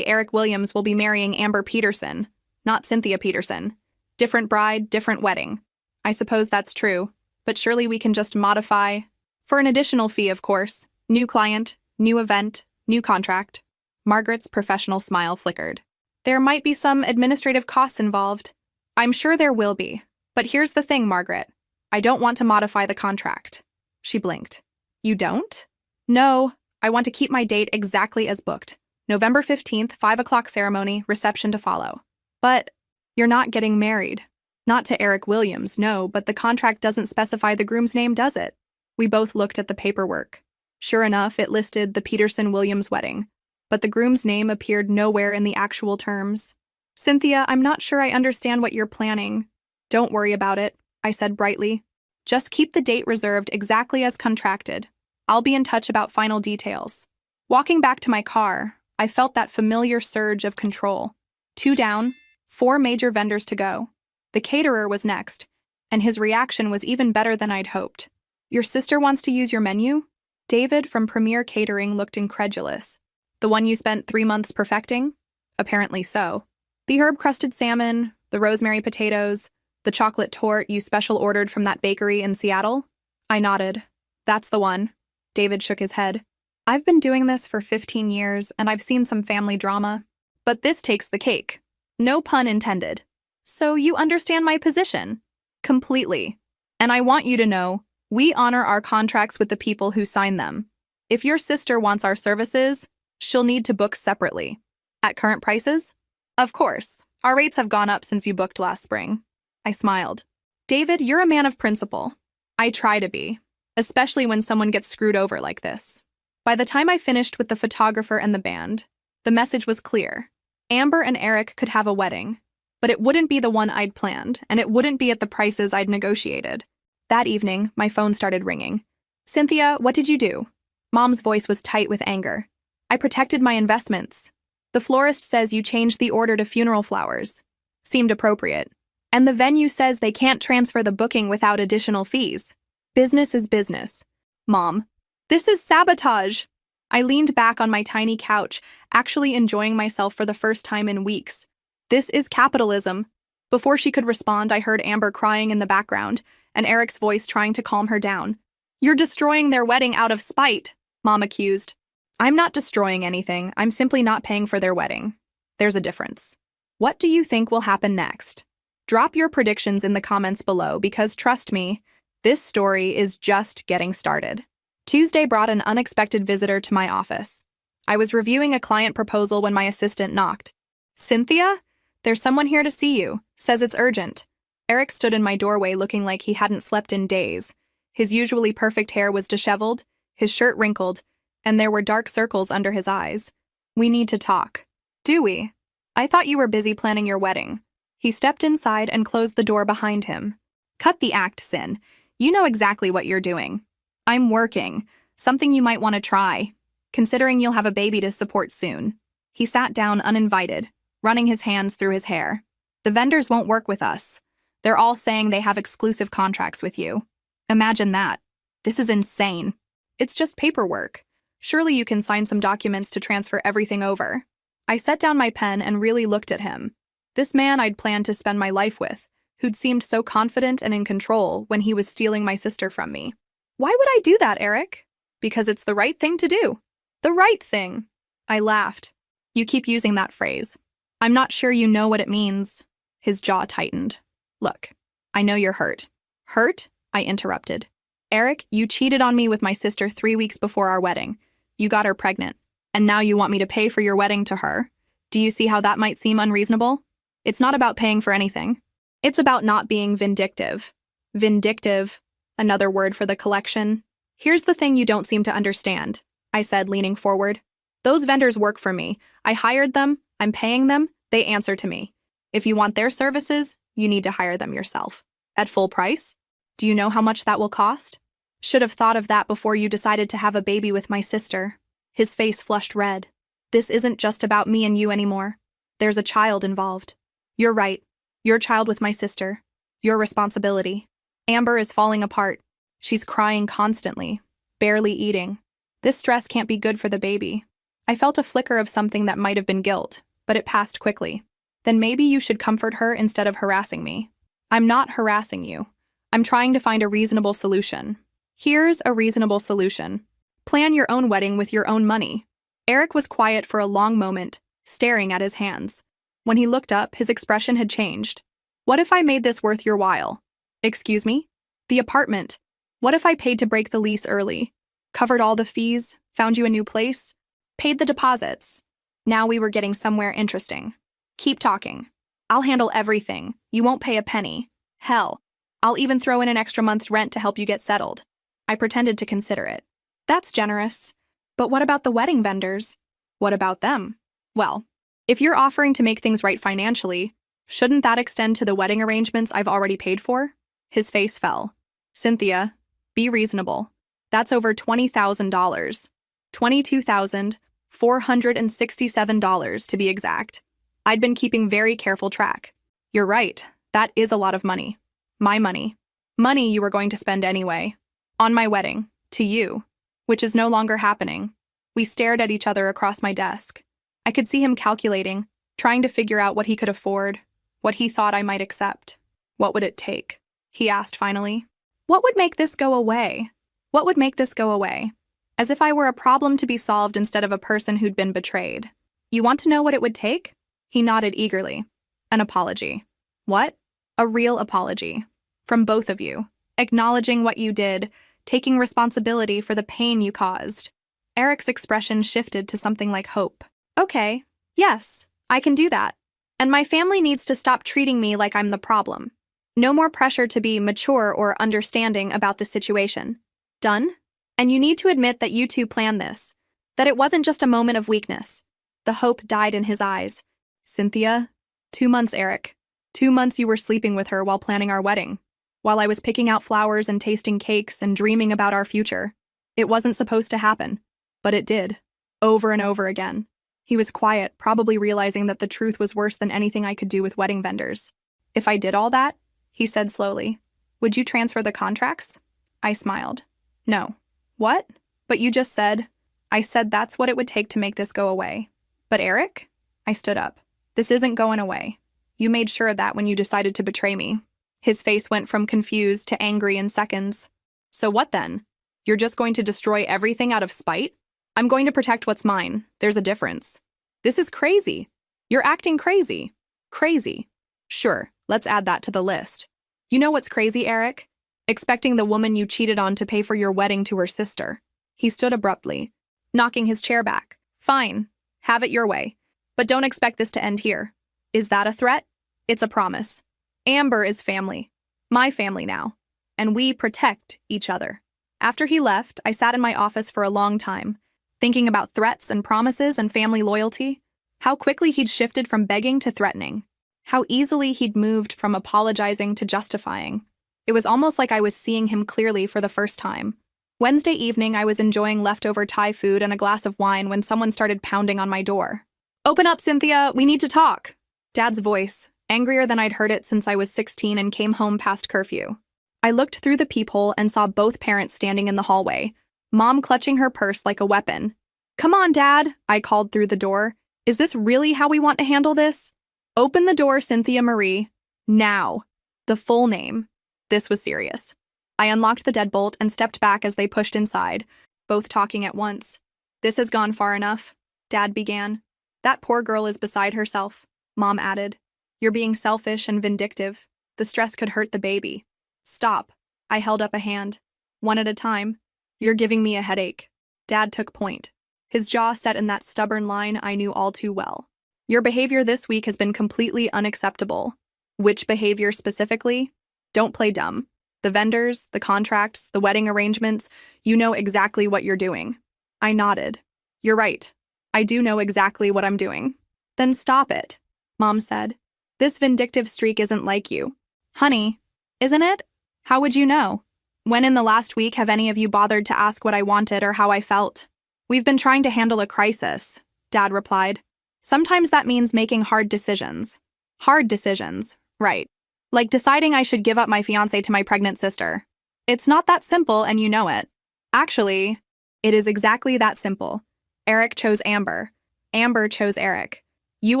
Eric Williams will be marrying Amber Peterson, not Cynthia Peterson. Different bride, different wedding. I suppose that's true, but surely we can just modify. For an additional fee, of course. New client, new event, new contract. Margaret's professional smile flickered. There might be some administrative costs involved. I'm sure there will be. But here's the thing, Margaret. I don't want to modify the contract. She blinked. You don't? No, I want to keep my date exactly as booked. November 15th, 5 o'clock ceremony, reception to follow. But you're not getting married. Not to Eric Williams, no, but the contract doesn't specify the groom's name, does it? We both looked at the paperwork. Sure enough, it listed the Peterson-Williams wedding, but the groom's name appeared nowhere in the actual terms. Cynthia, I'm not sure I understand what you're planning. Don't worry about it, I said brightly. Just keep the date reserved exactly as contracted. I'll be in touch about final details. Walking back to my car, I felt that familiar surge of control. 2 down, 4 major vendors to go. The caterer was next, and his reaction was even better than I'd hoped. Your sister wants to use your menu? David from Premier Catering looked incredulous. The one you spent 3 months perfecting? Apparently so. The herb-crusted salmon, the rosemary potatoes, the chocolate torte you special ordered from that bakery in Seattle? I nodded. That's the one. David shook his head. I've been doing this for 15 years, and I've seen some family drama. But this takes the cake. No pun intended. So you understand my position? Completely. And I want you to know, we honor our contracts with the people who sign them. If your sister wants our services, she'll need to book separately. At current prices? Of course. Our rates have gone up since you booked last spring. I smiled. David, you're a man of principle. I try to be, especially when someone gets screwed over like this. By the time I finished with the photographer and the band, the message was clear. Amber and Eric could have a wedding, but it wouldn't be the one I'd planned, and it wouldn't be at the prices I'd negotiated. That evening, my phone started ringing. Cynthia, what did you do? Mom's voice was tight with anger. I protected my investments. The florist says you changed the order to funeral flowers. Seemed appropriate. And the venue says they can't transfer the booking without additional fees. Business is business. Mom, this is sabotage. I leaned back on my tiny couch, actually enjoying myself for the first time in weeks. This is capitalism. Before she could respond, I heard Amber crying in the background, and Eric's voice trying to calm her down. You're destroying their wedding out of spite, Mom accused. I'm not destroying anything. I'm simply not paying for their wedding. There's a difference. What do you think will happen next? Drop your predictions in the comments below because, trust me, this story is just getting started. Tuesday brought an unexpected visitor to my office. I was reviewing a client proposal when my assistant knocked. Cynthia? There's someone here to see you. Says it's urgent. Eric stood in my doorway looking like he hadn't slept in days. His usually perfect hair was disheveled, his shirt wrinkled, and there were dark circles under his eyes. We need to talk. Do we? I thought you were busy planning your wedding. He stepped inside and closed the door behind him. Cut the act, Sin. You know exactly what you're doing. I'm working. Something you might want to try, considering you'll have a baby to support soon. He sat down uninvited, running his hands through his hair. The vendors won't work with us. They're all saying they have exclusive contracts with you. Imagine that. This is insane. It's just paperwork. Surely you can sign some documents to transfer everything over. I set down my pen and really looked at him. This man I'd planned to spend my life with, who'd seemed so confident and in control when he was stealing my sister from me. Why would I do that, Eric? Because it's the right thing to do. The right thing. I laughed. You keep using that phrase. I'm not sure you know what it means. His jaw tightened. Look, I know you're hurt. Hurt? I interrupted. Eric, you cheated on me with my sister 3 weeks before our wedding. You got her pregnant. And now you want me to pay for your wedding to her. Do you see how that might seem unreasonable? It's not about paying for anything. It's about not being vindictive. Vindictive, another word for the collection. Here's the thing you don't seem to understand, I said, leaning forward. Those vendors work for me. I hired them. I'm paying them. They answer to me. If you want their services, you need to hire them yourself. At full price? Do you know how much that will cost? Should have thought of that before you decided to have a baby with my sister. His face flushed red. This isn't just about me and you anymore. There's a child involved. You're right. Your child with my sister. Your responsibility. Amber is falling apart. She's crying constantly, barely eating. This stress can't be good for the baby. I felt a flicker of something that might have been guilt, but it passed quickly. Then maybe you should comfort her instead of harassing me. I'm not harassing you. I'm trying to find a reasonable solution. Here's a reasonable solution. Plan your own wedding with your own money. Eric was quiet for a long moment, staring at his hands. When he looked up, his expression had changed. What if I made this worth your while? Excuse me? The apartment. What if I paid to break the lease early? Covered all the fees, found you a new place, paid the deposits. Now we were getting somewhere interesting. Keep talking. I'll handle everything. You won't pay a penny. Hell, I'll even throw in an extra month's rent to help you get settled. I pretended to consider it. That's generous. But what about the wedding vendors? What about them? Well, if you're offering to make things right financially, shouldn't that extend to the wedding arrangements I've already paid for? His face fell. Cynthia, be reasonable. That's over $20,000. $22,467 to be exact. I'd been keeping very careful track. You're right, that is a lot of money. My money. Money you were going to spend anyway. On my wedding, to you, which is no longer happening. We stared at each other across my desk. I could see him calculating, trying to figure out what he could afford, what he thought I might accept. What would it take? He asked finally. What would make this go away? What would make this go away? As if I were a problem to be solved instead of a person who'd been betrayed. You want to know what it would take? He nodded eagerly. An apology. What? A real apology. From both of you. Acknowledging what you did, taking responsibility for the pain you caused. Eric's expression shifted to something like hope. Okay, yes, I can do that. And my family needs to stop treating me like I'm the problem. No more pressure to be mature or understanding about the situation. Done? And you need to admit that you two planned this. That it wasn't just a moment of weakness. The hope died in his eyes. Cynthia? 2 months, Eric. 2 months you were sleeping with her while planning our wedding. While I was picking out flowers and tasting cakes and dreaming about our future. It wasn't supposed to happen. But it did. Over and over again. He was quiet, probably realizing that the truth was worse than anything I could do with wedding vendors. If I did all that, he said slowly, would you transfer the contracts? I smiled. No. What? But you just said. I said that's what it would take to make this go away. But Eric? I stood up. This isn't going away. You made sure of that when you decided to betray me. His face went from confused to angry in seconds. So what then? You're just going to destroy everything out of spite? I'm going to protect what's mine. There's a difference. This is crazy. You're acting crazy. Crazy. Sure, let's add that to the list. You know what's crazy, Eric? Expecting the woman you cheated on to pay for your wedding to her sister. He stood abruptly, knocking his chair back. Fine. Have it your way. But don't expect this to end here. Is that a threat? It's a promise. Amber is family. My family now. And we protect each other. After he left, I sat in my office for a long time, thinking about threats and promises and family loyalty. How quickly he'd shifted from begging to threatening. How easily he'd moved from apologizing to justifying. It was almost like I was seeing him clearly for the first time. Wednesday evening, I was enjoying leftover Thai food and a glass of wine when someone started pounding on my door. Open up, Cynthia. We need to talk. Dad's voice, angrier than I'd heard it since I was 16 and came home past curfew. I looked through the peephole and saw both parents standing in the hallway, Mom clutching her purse like a weapon. Come on, Dad, I called through the door. Is this really how we want to handle this? Open the door, Cynthia Marie. Now. The full name. This was serious. I unlocked the deadbolt and stepped back as they pushed inside, both talking at once. This has gone far enough, Dad began. That poor girl is beside herself, Mom added. You're being selfish and vindictive. The stress could hurt the baby. Stop. I held up a hand. One at a time. You're giving me a headache. Dad took point. His jaw set in that stubborn line I knew all too well. Your behavior this week has been completely unacceptable. Which behavior specifically? Don't play dumb. The vendors, the contracts, the wedding arrangements, you know exactly what you're doing. I nodded. You're right. I do know exactly what I'm doing. Then stop it, Mom said. This vindictive streak isn't like you. Honey, isn't it? How would you know? When in the last week have any of you bothered to ask what I wanted or how I felt? We've been trying to handle a crisis, Dad replied. Sometimes that means making hard decisions. Hard decisions, right. Like deciding I should give up my fiancé to my pregnant sister. It's not that simple and you know it. Actually, it is exactly that simple. Eric chose Amber. Amber chose Eric. You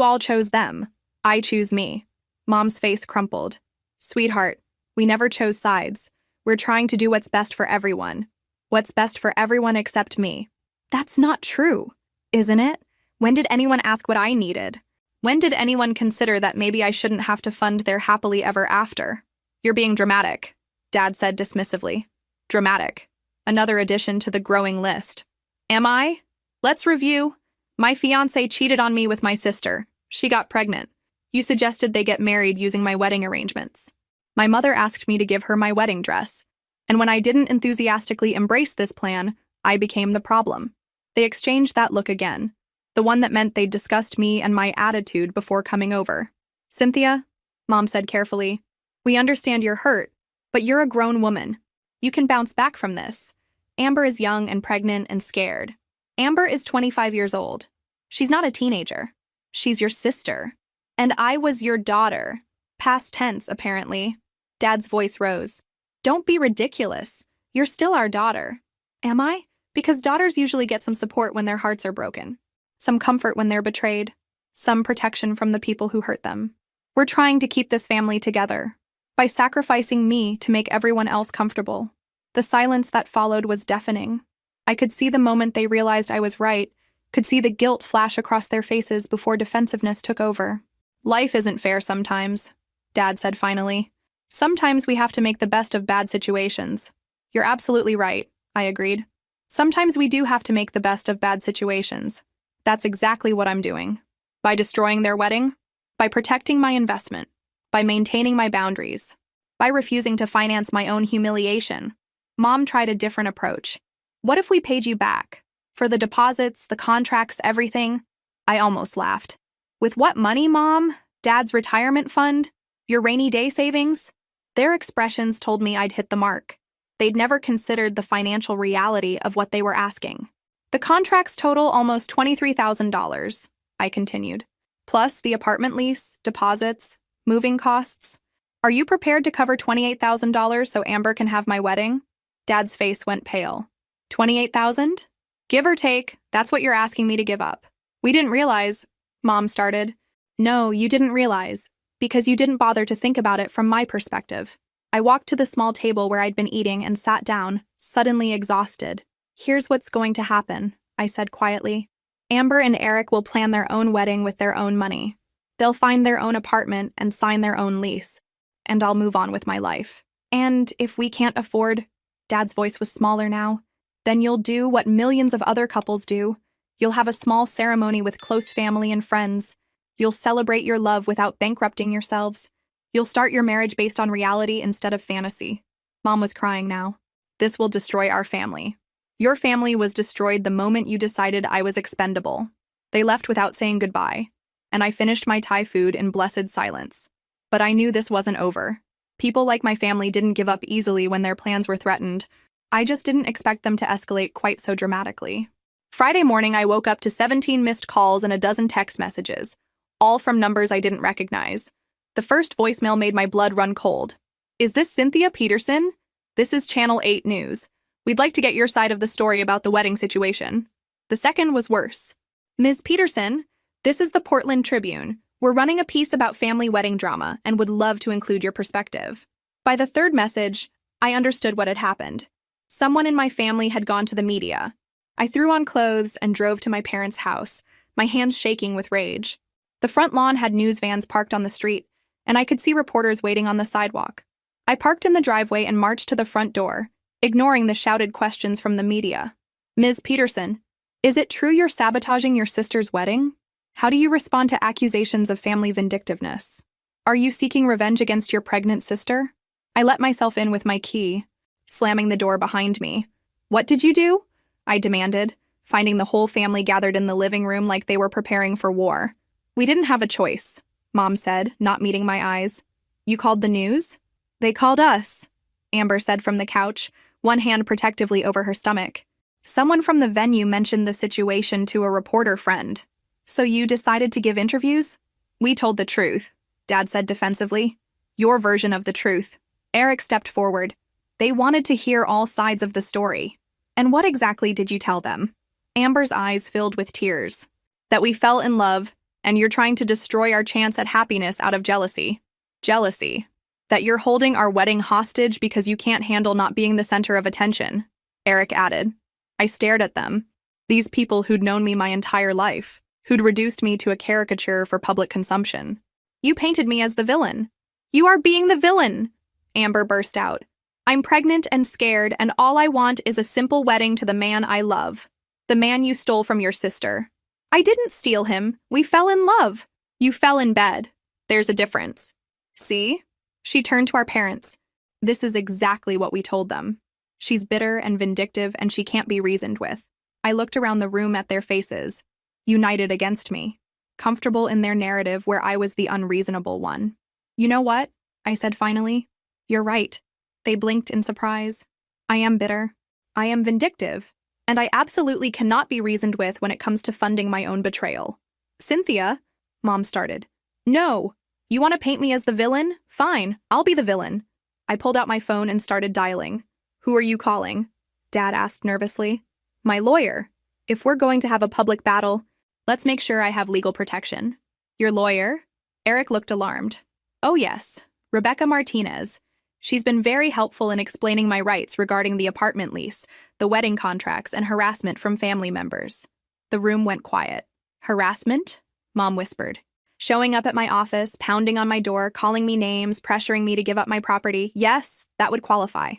all chose them. I choose me. Mom's face crumpled. Sweetheart, we never chose sides. We're trying to do what's best for everyone. What's best for everyone except me. That's not true, isn't it? When did anyone ask what I needed? When did anyone consider that maybe I shouldn't have to fund their happily ever after? You're being dramatic, Dad said dismissively. Dramatic. Another addition to the growing list. Am I? Let's review. My fiancé cheated on me with my sister. She got pregnant. You suggested they get married using my wedding arrangements. My mother asked me to give her my wedding dress. And when I didn't enthusiastically embrace this plan, I became the problem. They exchanged that look again. The one that meant they'd discussed me and my attitude before coming over. Cynthia, Mom said carefully, we understand you're hurt, but you're a grown woman. You can bounce back from this. Amber is young and pregnant and scared. Amber is 25 years old. She's not a teenager. She's your sister. And I was your daughter. Past tense, apparently. Dad's voice rose. Don't be ridiculous. You're still our daughter. Am I? Because daughters usually get some support when their hearts are broken. Some comfort when they're betrayed. Some protection from the people who hurt them. We're trying to keep this family together. By sacrificing me to make everyone else comfortable. The silence that followed was deafening. I could see the moment they realized I was right, could see the guilt flash across their faces before defensiveness took over. Life isn't fair sometimes, Dad said finally. Sometimes we have to make the best of bad situations. You're absolutely right, I agreed. Sometimes we do have to make the best of bad situations. That's exactly what I'm doing. By destroying their wedding, by protecting my investment, by maintaining my boundaries, by refusing to finance my own humiliation. Mom tried a different approach. What if we paid you back? For the deposits, the contracts, everything? I almost laughed. With what money, Mom? Dad's retirement fund? Your rainy day savings? Their expressions told me I'd hit the mark. They'd never considered the financial reality of what they were asking. The contracts total almost $23,000, I continued. Plus the apartment lease, deposits, moving costs. Are you prepared to cover $28,000 so Amber can have my wedding? Dad's face went pale. $28,000? Give or take, that's what you're asking me to give up. We didn't realize, Mom started. No, you didn't realize, because you didn't bother to think about it from my perspective. I walked to the small table where I'd been eating and sat down, suddenly exhausted. Here's what's going to happen, I said quietly. Amber and Eric will plan their own wedding with their own money. They'll find their own apartment and sign their own lease. And I'll move on with my life. And if we can't afford, Dad's voice was smaller now, then you'll do what millions of other couples do. You'll have a small ceremony with close family and friends. You'll celebrate your love without bankrupting yourselves. You'll start your marriage based on reality instead of fantasy. Mom was crying now. This will destroy our family. Your family was destroyed the moment you decided I was expendable. They left without saying goodbye, and I finished my Thai food in blessed silence. But I knew this wasn't over. People like my family didn't give up easily when their plans were threatened. I just didn't expect them to escalate quite so dramatically. Friday morning, I woke up to 17 missed calls and a dozen text messages, all from numbers I didn't recognize. The first voicemail made my blood run cold. Is this Cynthia Peterson? This is Channel 8 News. We'd like to get your side of the story about the wedding situation. The second was worse. Ms. Peterson, this is the Portland Tribune. We're running a piece about family wedding drama and would love to include your perspective. By the third message, I understood what had happened. Someone in my family had gone to the media. I threw on clothes and drove to my parents' house, my hands shaking with rage. The front lawn had news vans parked on the street, and I could see reporters waiting on the sidewalk. I parked in the driveway and marched to the front door, ignoring the shouted questions from the media. Ms. Peterson, is it true you're sabotaging your sister's wedding? How do you respond to accusations of family vindictiveness? Are you seeking revenge against your pregnant sister? I let myself in with my key, slamming the door behind me. What did you do? I demanded, finding the whole family gathered in the living room like they were preparing for war. We didn't have a choice, Mom said, not meeting my eyes. You called the news? They called us, Amber said from the couch, one hand protectively over her stomach. Someone from the venue mentioned the situation to a reporter friend. So you decided to give interviews? We told the truth, Dad said defensively. Your version of the truth. Eric stepped forward. They wanted to hear all sides of the story. And what exactly did you tell them? Amber's eyes filled with tears. That we fell in love, and you're trying to destroy our chance at happiness out of jealousy. Jealousy. That you're holding our wedding hostage because you can't handle not being the center of attention, Eric added. I stared at them. These people who'd known me my entire life, who'd reduced me to a caricature for public consumption. You painted me as the villain. You are being the villain, Amber burst out. I'm pregnant and scared, and all I want is a simple wedding to the man I love. The man you stole from your sister. I didn't steal him. We fell in love. You fell in bed. There's a difference. See? She turned to our parents. This is exactly what we told them. She's bitter and vindictive, and she can't be reasoned with. I looked around the room at their faces, united against me, comfortable in their narrative where I was the unreasonable one. You know what? I said finally. You're right. They blinked in surprise. I am bitter. I am vindictive. And I absolutely cannot be reasoned with when it comes to funding my own betrayal. Cynthia, Mom started. No. You want to paint me as the villain? Fine, I'll be the villain. I pulled out my phone and started dialing. Who are you calling? Dad asked nervously. My lawyer. If we're going to have a public battle, let's make sure I have legal protection. Your lawyer? Eric looked alarmed. Oh yes, Rebecca Martinez. She's been very helpful in explaining my rights regarding the apartment lease, the wedding contracts, and harassment from family members. The room went quiet. Harassment? Mom whispered. Showing up at my office, pounding on my door, calling me names, pressuring me to give up my property. Yes, that would qualify.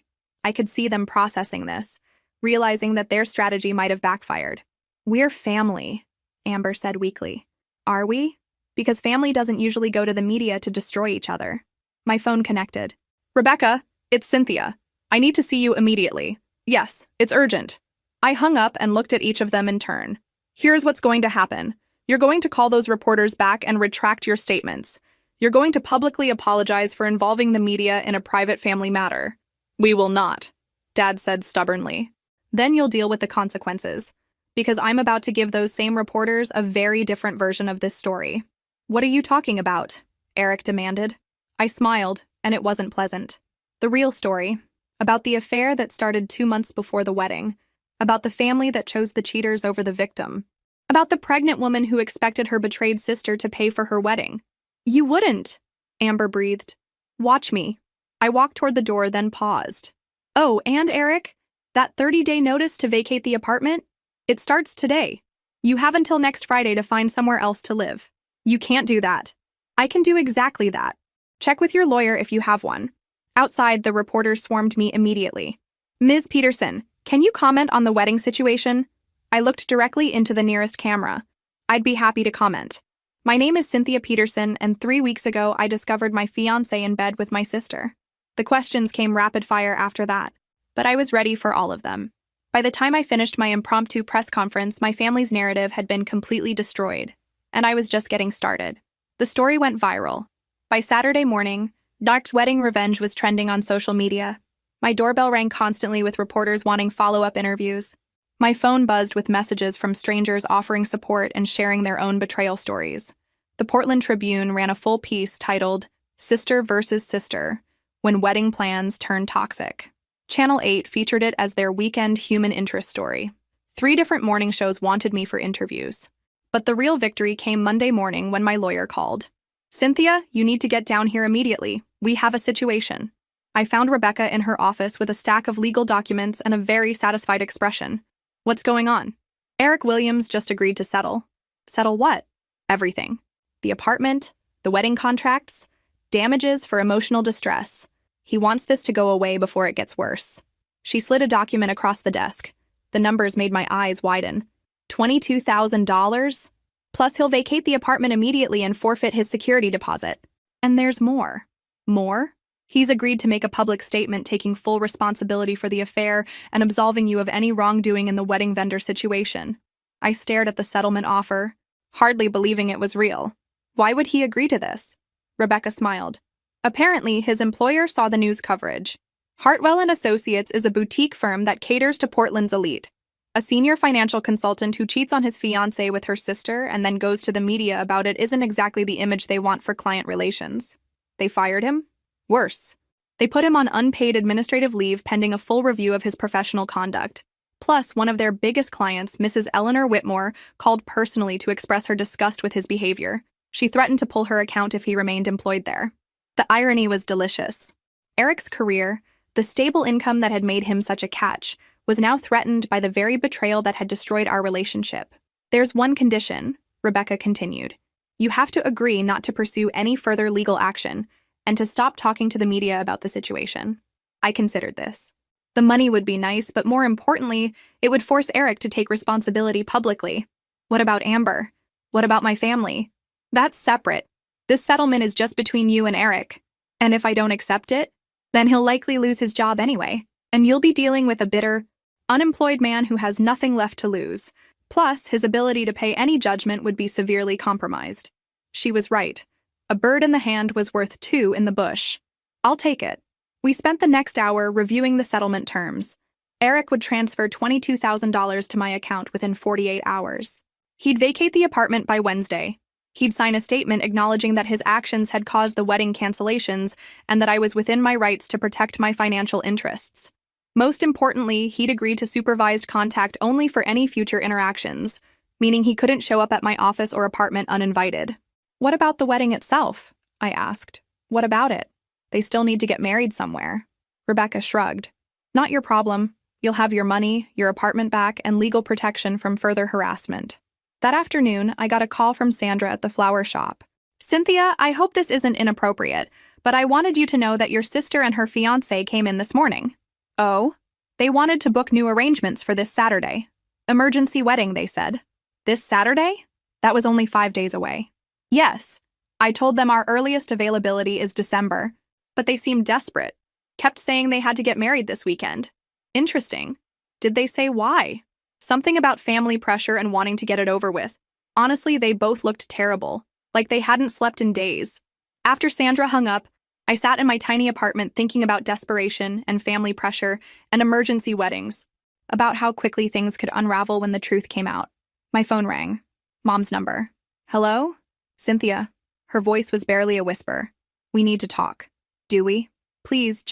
I could see them processing this, realizing that their strategy might have backfired. We're family, Amber said weakly. Are we? Because family doesn't usually go to the media to destroy each other. My phone connected. Rebecca, it's Cynthia. I need to see you immediately. Yes, it's urgent. I hung up and looked at each of them in turn. Here's what's going to happen. You're going to call those reporters back and retract your statements. You're going to publicly apologize for involving the media in a private family matter. We will not, Dad said stubbornly. Then you'll deal with the consequences. Because I'm about to give those same reporters a very different version of this story. What are you talking about? Eric demanded. I smiled, and it wasn't pleasant. The real story. About the affair that started 2 months before the wedding. About the family that chose the cheaters over the victim. About the pregnant woman who expected her betrayed sister to pay for her wedding. You wouldn't, Amber breathed. Watch me. I walked toward the door, then paused. Oh, and Eric, that 30-day notice to vacate the apartment? It starts today. You have until next Friday to find somewhere else to live. You can't do that. I can do exactly that. Check with your lawyer if you have one. Outside, the reporters swarmed me immediately. Ms. Peterson, can you comment on the wedding situation? I looked directly into the nearest camera. I'd be happy to comment. My name is Cynthia Peterson, and 3 weeks ago I discovered my fiancé in bed with my sister. The questions came rapid fire after that, but I was ready for all of them. By the time I finished my impromptu press conference, my family's narrative had been completely destroyed, and I was just getting started. The story went viral. By Saturday morning, Dark's wedding revenge was trending on social media. My doorbell rang constantly with reporters wanting follow-up interviews. My phone buzzed with messages from strangers offering support and sharing their own betrayal stories. The Portland Tribune ran a full piece titled, Sister versus Sister, When Wedding Plans Turn Toxic. Channel 8 featured it as their weekend human interest story. 3 different morning shows wanted me for interviews. But the real victory came Monday morning when my lawyer called. Cynthia, you need to get down here immediately. We have a situation. I found Rebecca in her office with a stack of legal documents and a very satisfied expression. What's going on? Eric Williams just agreed to settle. Settle what? Everything. The apartment, the wedding contracts, damages for emotional distress. He wants this to go away before it gets worse. She slid a document across the desk. The numbers made my eyes widen. $22,000? Plus he'll vacate the apartment immediately and forfeit his security deposit. And there's more. More? He's agreed to make a public statement taking full responsibility for the affair and absolving you of any wrongdoing in the wedding vendor situation. I stared at the settlement offer, hardly believing it was real. Why would he agree to this? Rebecca smiled. Apparently, his employer saw the news coverage. Hartwell and Associates is a boutique firm that caters to Portland's elite. A senior financial consultant who cheats on his fiancée with her sister and then goes to the media about it isn't exactly the image they want for client relations. They fired him? Worse. They put him on unpaid administrative leave pending a full review of his professional conduct. Plus, one of their biggest clients, Mrs. Eleanor Whitmore, called personally to express her disgust with his behavior. She threatened to pull her account if he remained employed there. The irony was delicious. Eric's career, the stable income that had made him such a catch, was now threatened by the very betrayal that had destroyed our relationship. There's one condition, Rebecca continued. You have to agree not to pursue any further legal action and to stop talking to the media about the situation. I considered this. The money would be nice, but more importantly, it would force Eric to take responsibility publicly. What about Amber? What about my family? That's separate. This settlement is just between you and Eric. And if I don't accept it, then he'll likely lose his job anyway. And you'll be dealing with a bitter, unemployed man who has nothing left to lose. Plus, his ability to pay any judgment would be severely compromised. She was right. A bird in the hand was worth two in the bush. I'll take it. We spent the next hour reviewing the settlement terms. Eric would transfer $22,000 to my account within 48 hours. He'd vacate the apartment by Wednesday. He'd sign a statement acknowledging that his actions had caused the wedding cancellations and that I was within my rights to protect my financial interests. Most importantly, he'd agreed to supervised contact only for any future interactions, meaning he couldn't show up at my office or apartment uninvited. What about the wedding itself? I asked. What about it? They still need to get married somewhere. Rebecca shrugged. Not your problem. You'll have your money, your apartment back, and legal protection from further harassment. That afternoon, I got a call from Sandra at the flower shop. Cynthia, I hope this isn't inappropriate, but I wanted you to know that your sister and her fiancé came in this morning. Oh? They wanted to book new arrangements for this Saturday. Emergency wedding, they said. This Saturday? That was only 5 days away. Yes. I told them our earliest availability is December, but they seemed desperate. Kept saying they had to get married this weekend. Interesting. Did they say why? Something about family pressure and wanting to get it over with. Honestly, they both looked terrible, like they hadn't slept in days. After Sandra hung up, I sat in my tiny apartment thinking about desperation and family pressure and emergency weddings, about how quickly things could unravel when the truth came out. My phone rang. Mom's number. Hello? Cynthia. Her voice was barely a whisper. We need to talk. Do we? Please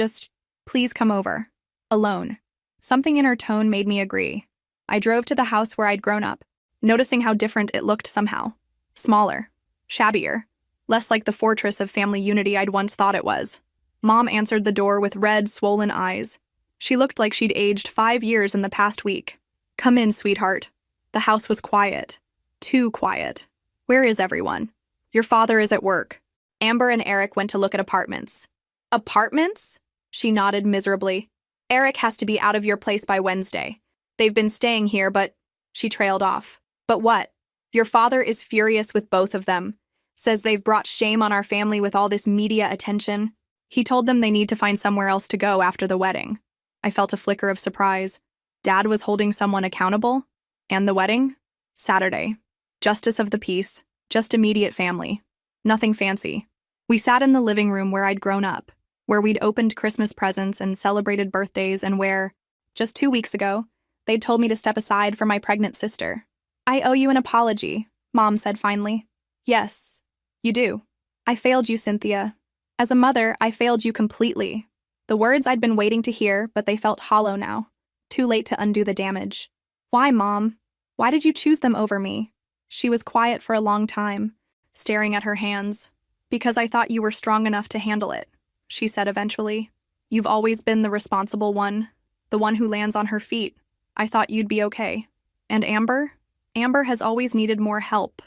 come over. Alone. Something in her tone made me agree. I drove to the house where I'd grown up, noticing how different it looked somehow. Smaller. Shabbier. Less like the fortress of family unity I'd once thought it was. Mom answered the door with red, swollen eyes. She looked like she'd aged 5 years in the past week. Come in, sweetheart. The house was quiet. Too quiet. Where is everyone? Your father is at work. Amber and Eric went to look at apartments. Apartments? She nodded miserably. Eric has to be out of your place by Wednesday. They've been staying here, but... She trailed off. But what? Your father is furious with both of them. Says they've brought shame on our family with all this media attention. He told them they need to find somewhere else to go after the wedding. I felt a flicker of surprise. Dad was holding someone accountable? And the wedding? Saturday. Justice of the peace. Just immediate family. Nothing fancy. We sat in the living room where I'd grown up, where we'd opened Christmas presents and celebrated birthdays, and where, just 2 weeks ago, they'd told me to step aside for my pregnant sister. I owe you an apology, Mom said finally. Yes, you do. I failed you, Cynthia. As a mother, I failed you completely. The words I'd been waiting to hear, but they felt hollow now. Too late to undo the damage. Why, Mom? Why did you choose them over me? She was quiet for a long time, staring at her hands. Because I thought you were strong enough to handle it, she said eventually. You've always been the responsible one, the one who lands on her feet. I thought you'd be okay. And Amber? Amber has always needed more help,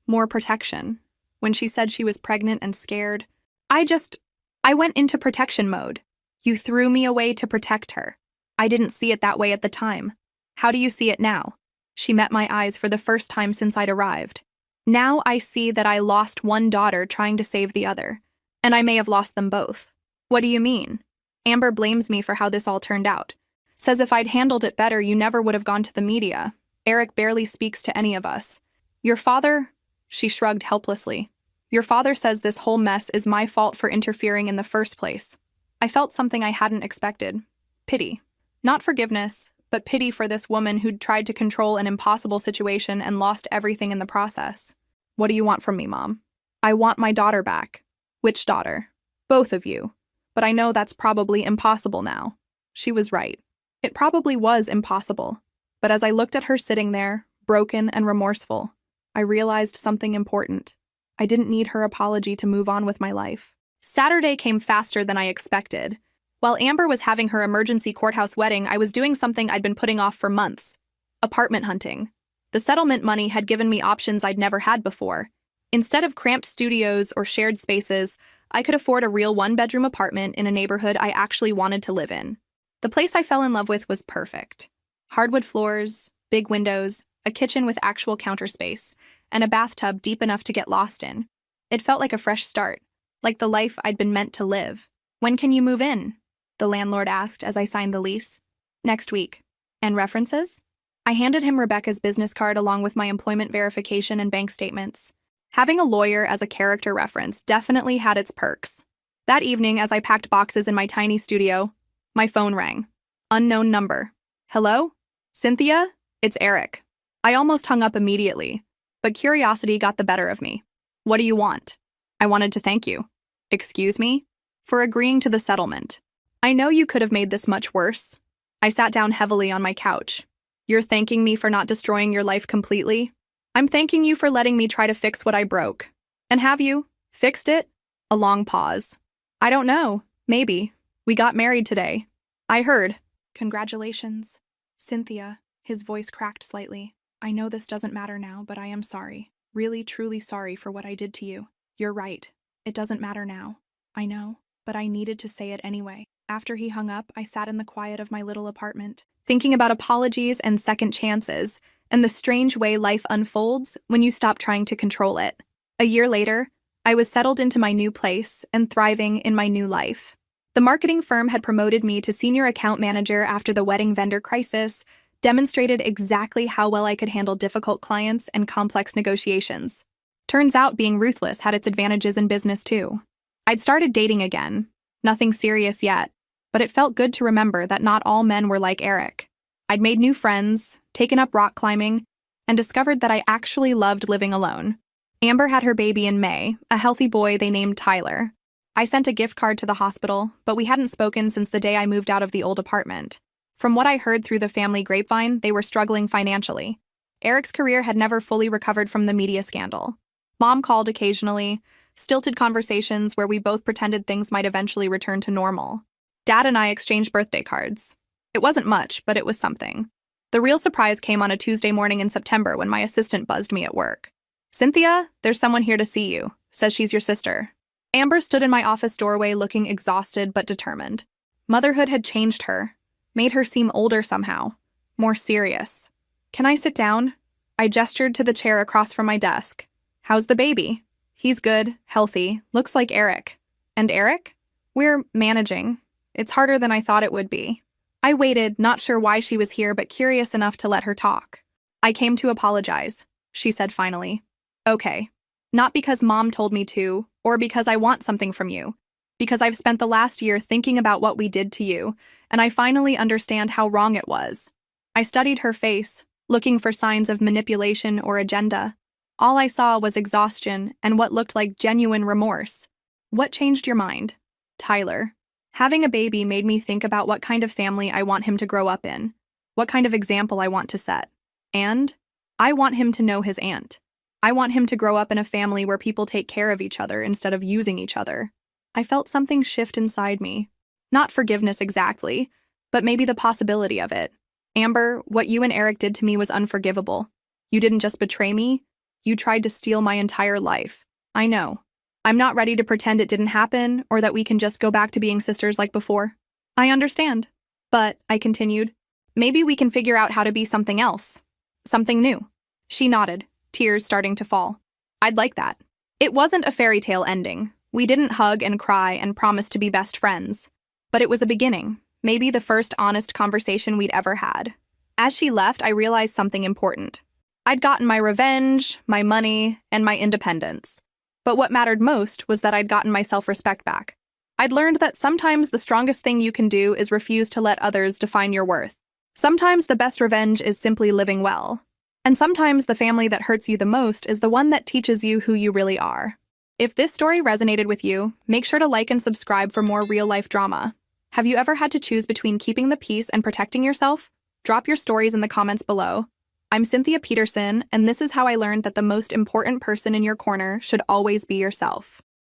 more protection. When she said she was pregnant and scared, I went into protection mode. You threw me away to protect her. I didn't see it that way at the time. How do you see it now? She met my eyes for the first time since I'd arrived. Now I see that I lost one daughter trying to save the other, and I may have lost them both. What do you mean? Amber blames me for how this all turned out. Says if I'd handled it better, you never would have gone to the media. Eric barely speaks to any of us. Your father? She shrugged helplessly. Your father says this whole mess is my fault for interfering in the first place. I felt something I hadn't expected. Pity. Not forgiveness, but pity for this woman who'd tried to control an impossible situation and lost everything in the process. What do you want from me, Mom? I want my daughter back. Which daughter? Both of you. But I know that's probably impossible now. She was right. It probably was impossible. But as I looked at her sitting there, broken and remorseful, I realized something important. I didn't need her apology to move on with my life. Saturday came faster than I expected. While Amber was having her emergency courthouse wedding, I was doing something I'd been putting off for months. Apartment hunting. The settlement money had given me options I'd never had before. Instead of cramped studios or shared spaces, I could afford a real one-bedroom apartment in a neighborhood I actually wanted to live in. The place I fell in love with was perfect. Hardwood floors, big windows, a kitchen with actual counter space, and a bathtub deep enough to get lost in. It felt like a fresh start, like the life I'd been meant to live. When can you move in? The landlord asked as I signed the lease. Next week. And references? I handed him Rebecca's business card along with my employment verification and bank statements. Having a lawyer as a character reference definitely had its perks. That evening, as I packed boxes in my tiny studio, my phone rang. Unknown number. Hello? Cynthia? It's Eric. I almost hung up immediately, but curiosity got the better of me. What do you want? I wanted to thank you. Excuse me? For agreeing to the settlement. I know you could have made this much worse. I sat down heavily on my couch. You're thanking me for not destroying your life completely? I'm thanking you for letting me try to fix what I broke. And have you? Fixed it? A long pause. I don't know. Maybe. We got married today. I heard. Congratulations. Cynthia. His voice cracked slightly. I know this doesn't matter now, but I am sorry. Really, truly sorry for what I did to you. You're right. It doesn't matter now. I know, but I needed to say it anyway. After he hung up, I sat in the quiet of my little apartment, thinking about apologies and second chances, and the strange way life unfolds when you stop trying to control it. A year later, I was settled into my new place and thriving in my new life. The marketing firm had promoted me to senior account manager after the wedding vendor crisis, demonstrated exactly how well I could handle difficult clients and complex negotiations. Turns out being ruthless had its advantages in business too. I'd started dating again. Nothing serious yet, but it felt good to remember that not all men were like Eric. I'd made new friends, taken up rock climbing, and discovered that I actually loved living alone. Amber had her baby in May, a healthy boy they named Tyler. I sent a gift card to the hospital, but we hadn't spoken since the day I moved out of the old apartment. From what I heard through the family grapevine, they were struggling financially. Eric's career had never fully recovered from the media scandal. Mom called occasionally, stilted conversations where we both pretended things might eventually return to normal. Dad and I exchanged birthday cards. It wasn't much, but it was something. The real surprise came on a Tuesday morning in September when my assistant buzzed me at work. Cynthia, there's someone here to see you. Says she's your sister. Amber stood in my office doorway looking exhausted but determined. Motherhood had changed her, made her seem older somehow, more serious. Can I sit down? I gestured to the chair across from my desk. How's the baby? He's good, healthy, looks like Eric. And Eric? We're managing. It's harder than I thought it would be. I waited, not sure why she was here, but curious enough to let her talk. I came to apologize, she said finally. Okay. Not because Mom told me to, or because I want something from you. Because I've spent the last year thinking about what we did to you, and I finally understand how wrong it was. I studied her face, looking for signs of manipulation or agenda. All I saw was exhaustion and what looked like genuine remorse. What changed your mind? Tyler. Having a baby made me think about what kind of family I want him to grow up in, what kind of example I want to set. And I want him to know his aunt. I want him to grow up in a family where people take care of each other instead of using each other. I felt something shift inside me. Not forgiveness exactly, but maybe the possibility of it. Amber, what you and Eric did to me was unforgivable. You didn't just betray me, you tried to steal my entire life. I know. I'm not ready to pretend it didn't happen or that we can just go back to being sisters like before. I understand. But, I continued, maybe we can figure out how to be something else. Something new. She nodded, tears starting to fall. I'd like that. It wasn't a fairy tale ending. We didn't hug and cry and promise to be best friends. But it was a beginning, maybe the first honest conversation we'd ever had. As she left, I realized something important. I'd gotten my revenge, my money, and my independence. But what mattered most was that I'd gotten my self-respect back. I'd learned that sometimes the strongest thing you can do is refuse to let others define your worth. Sometimes the best revenge is simply living well. And sometimes the family that hurts you the most is the one that teaches you who you really are. If this story resonated with you, make sure to like and subscribe for more real-life drama. Have you ever had to choose between keeping the peace and protecting yourself? Drop your stories in the comments below. I'm Cynthia Peterson, and this is how I learned that the most important person in your corner should always be yourself.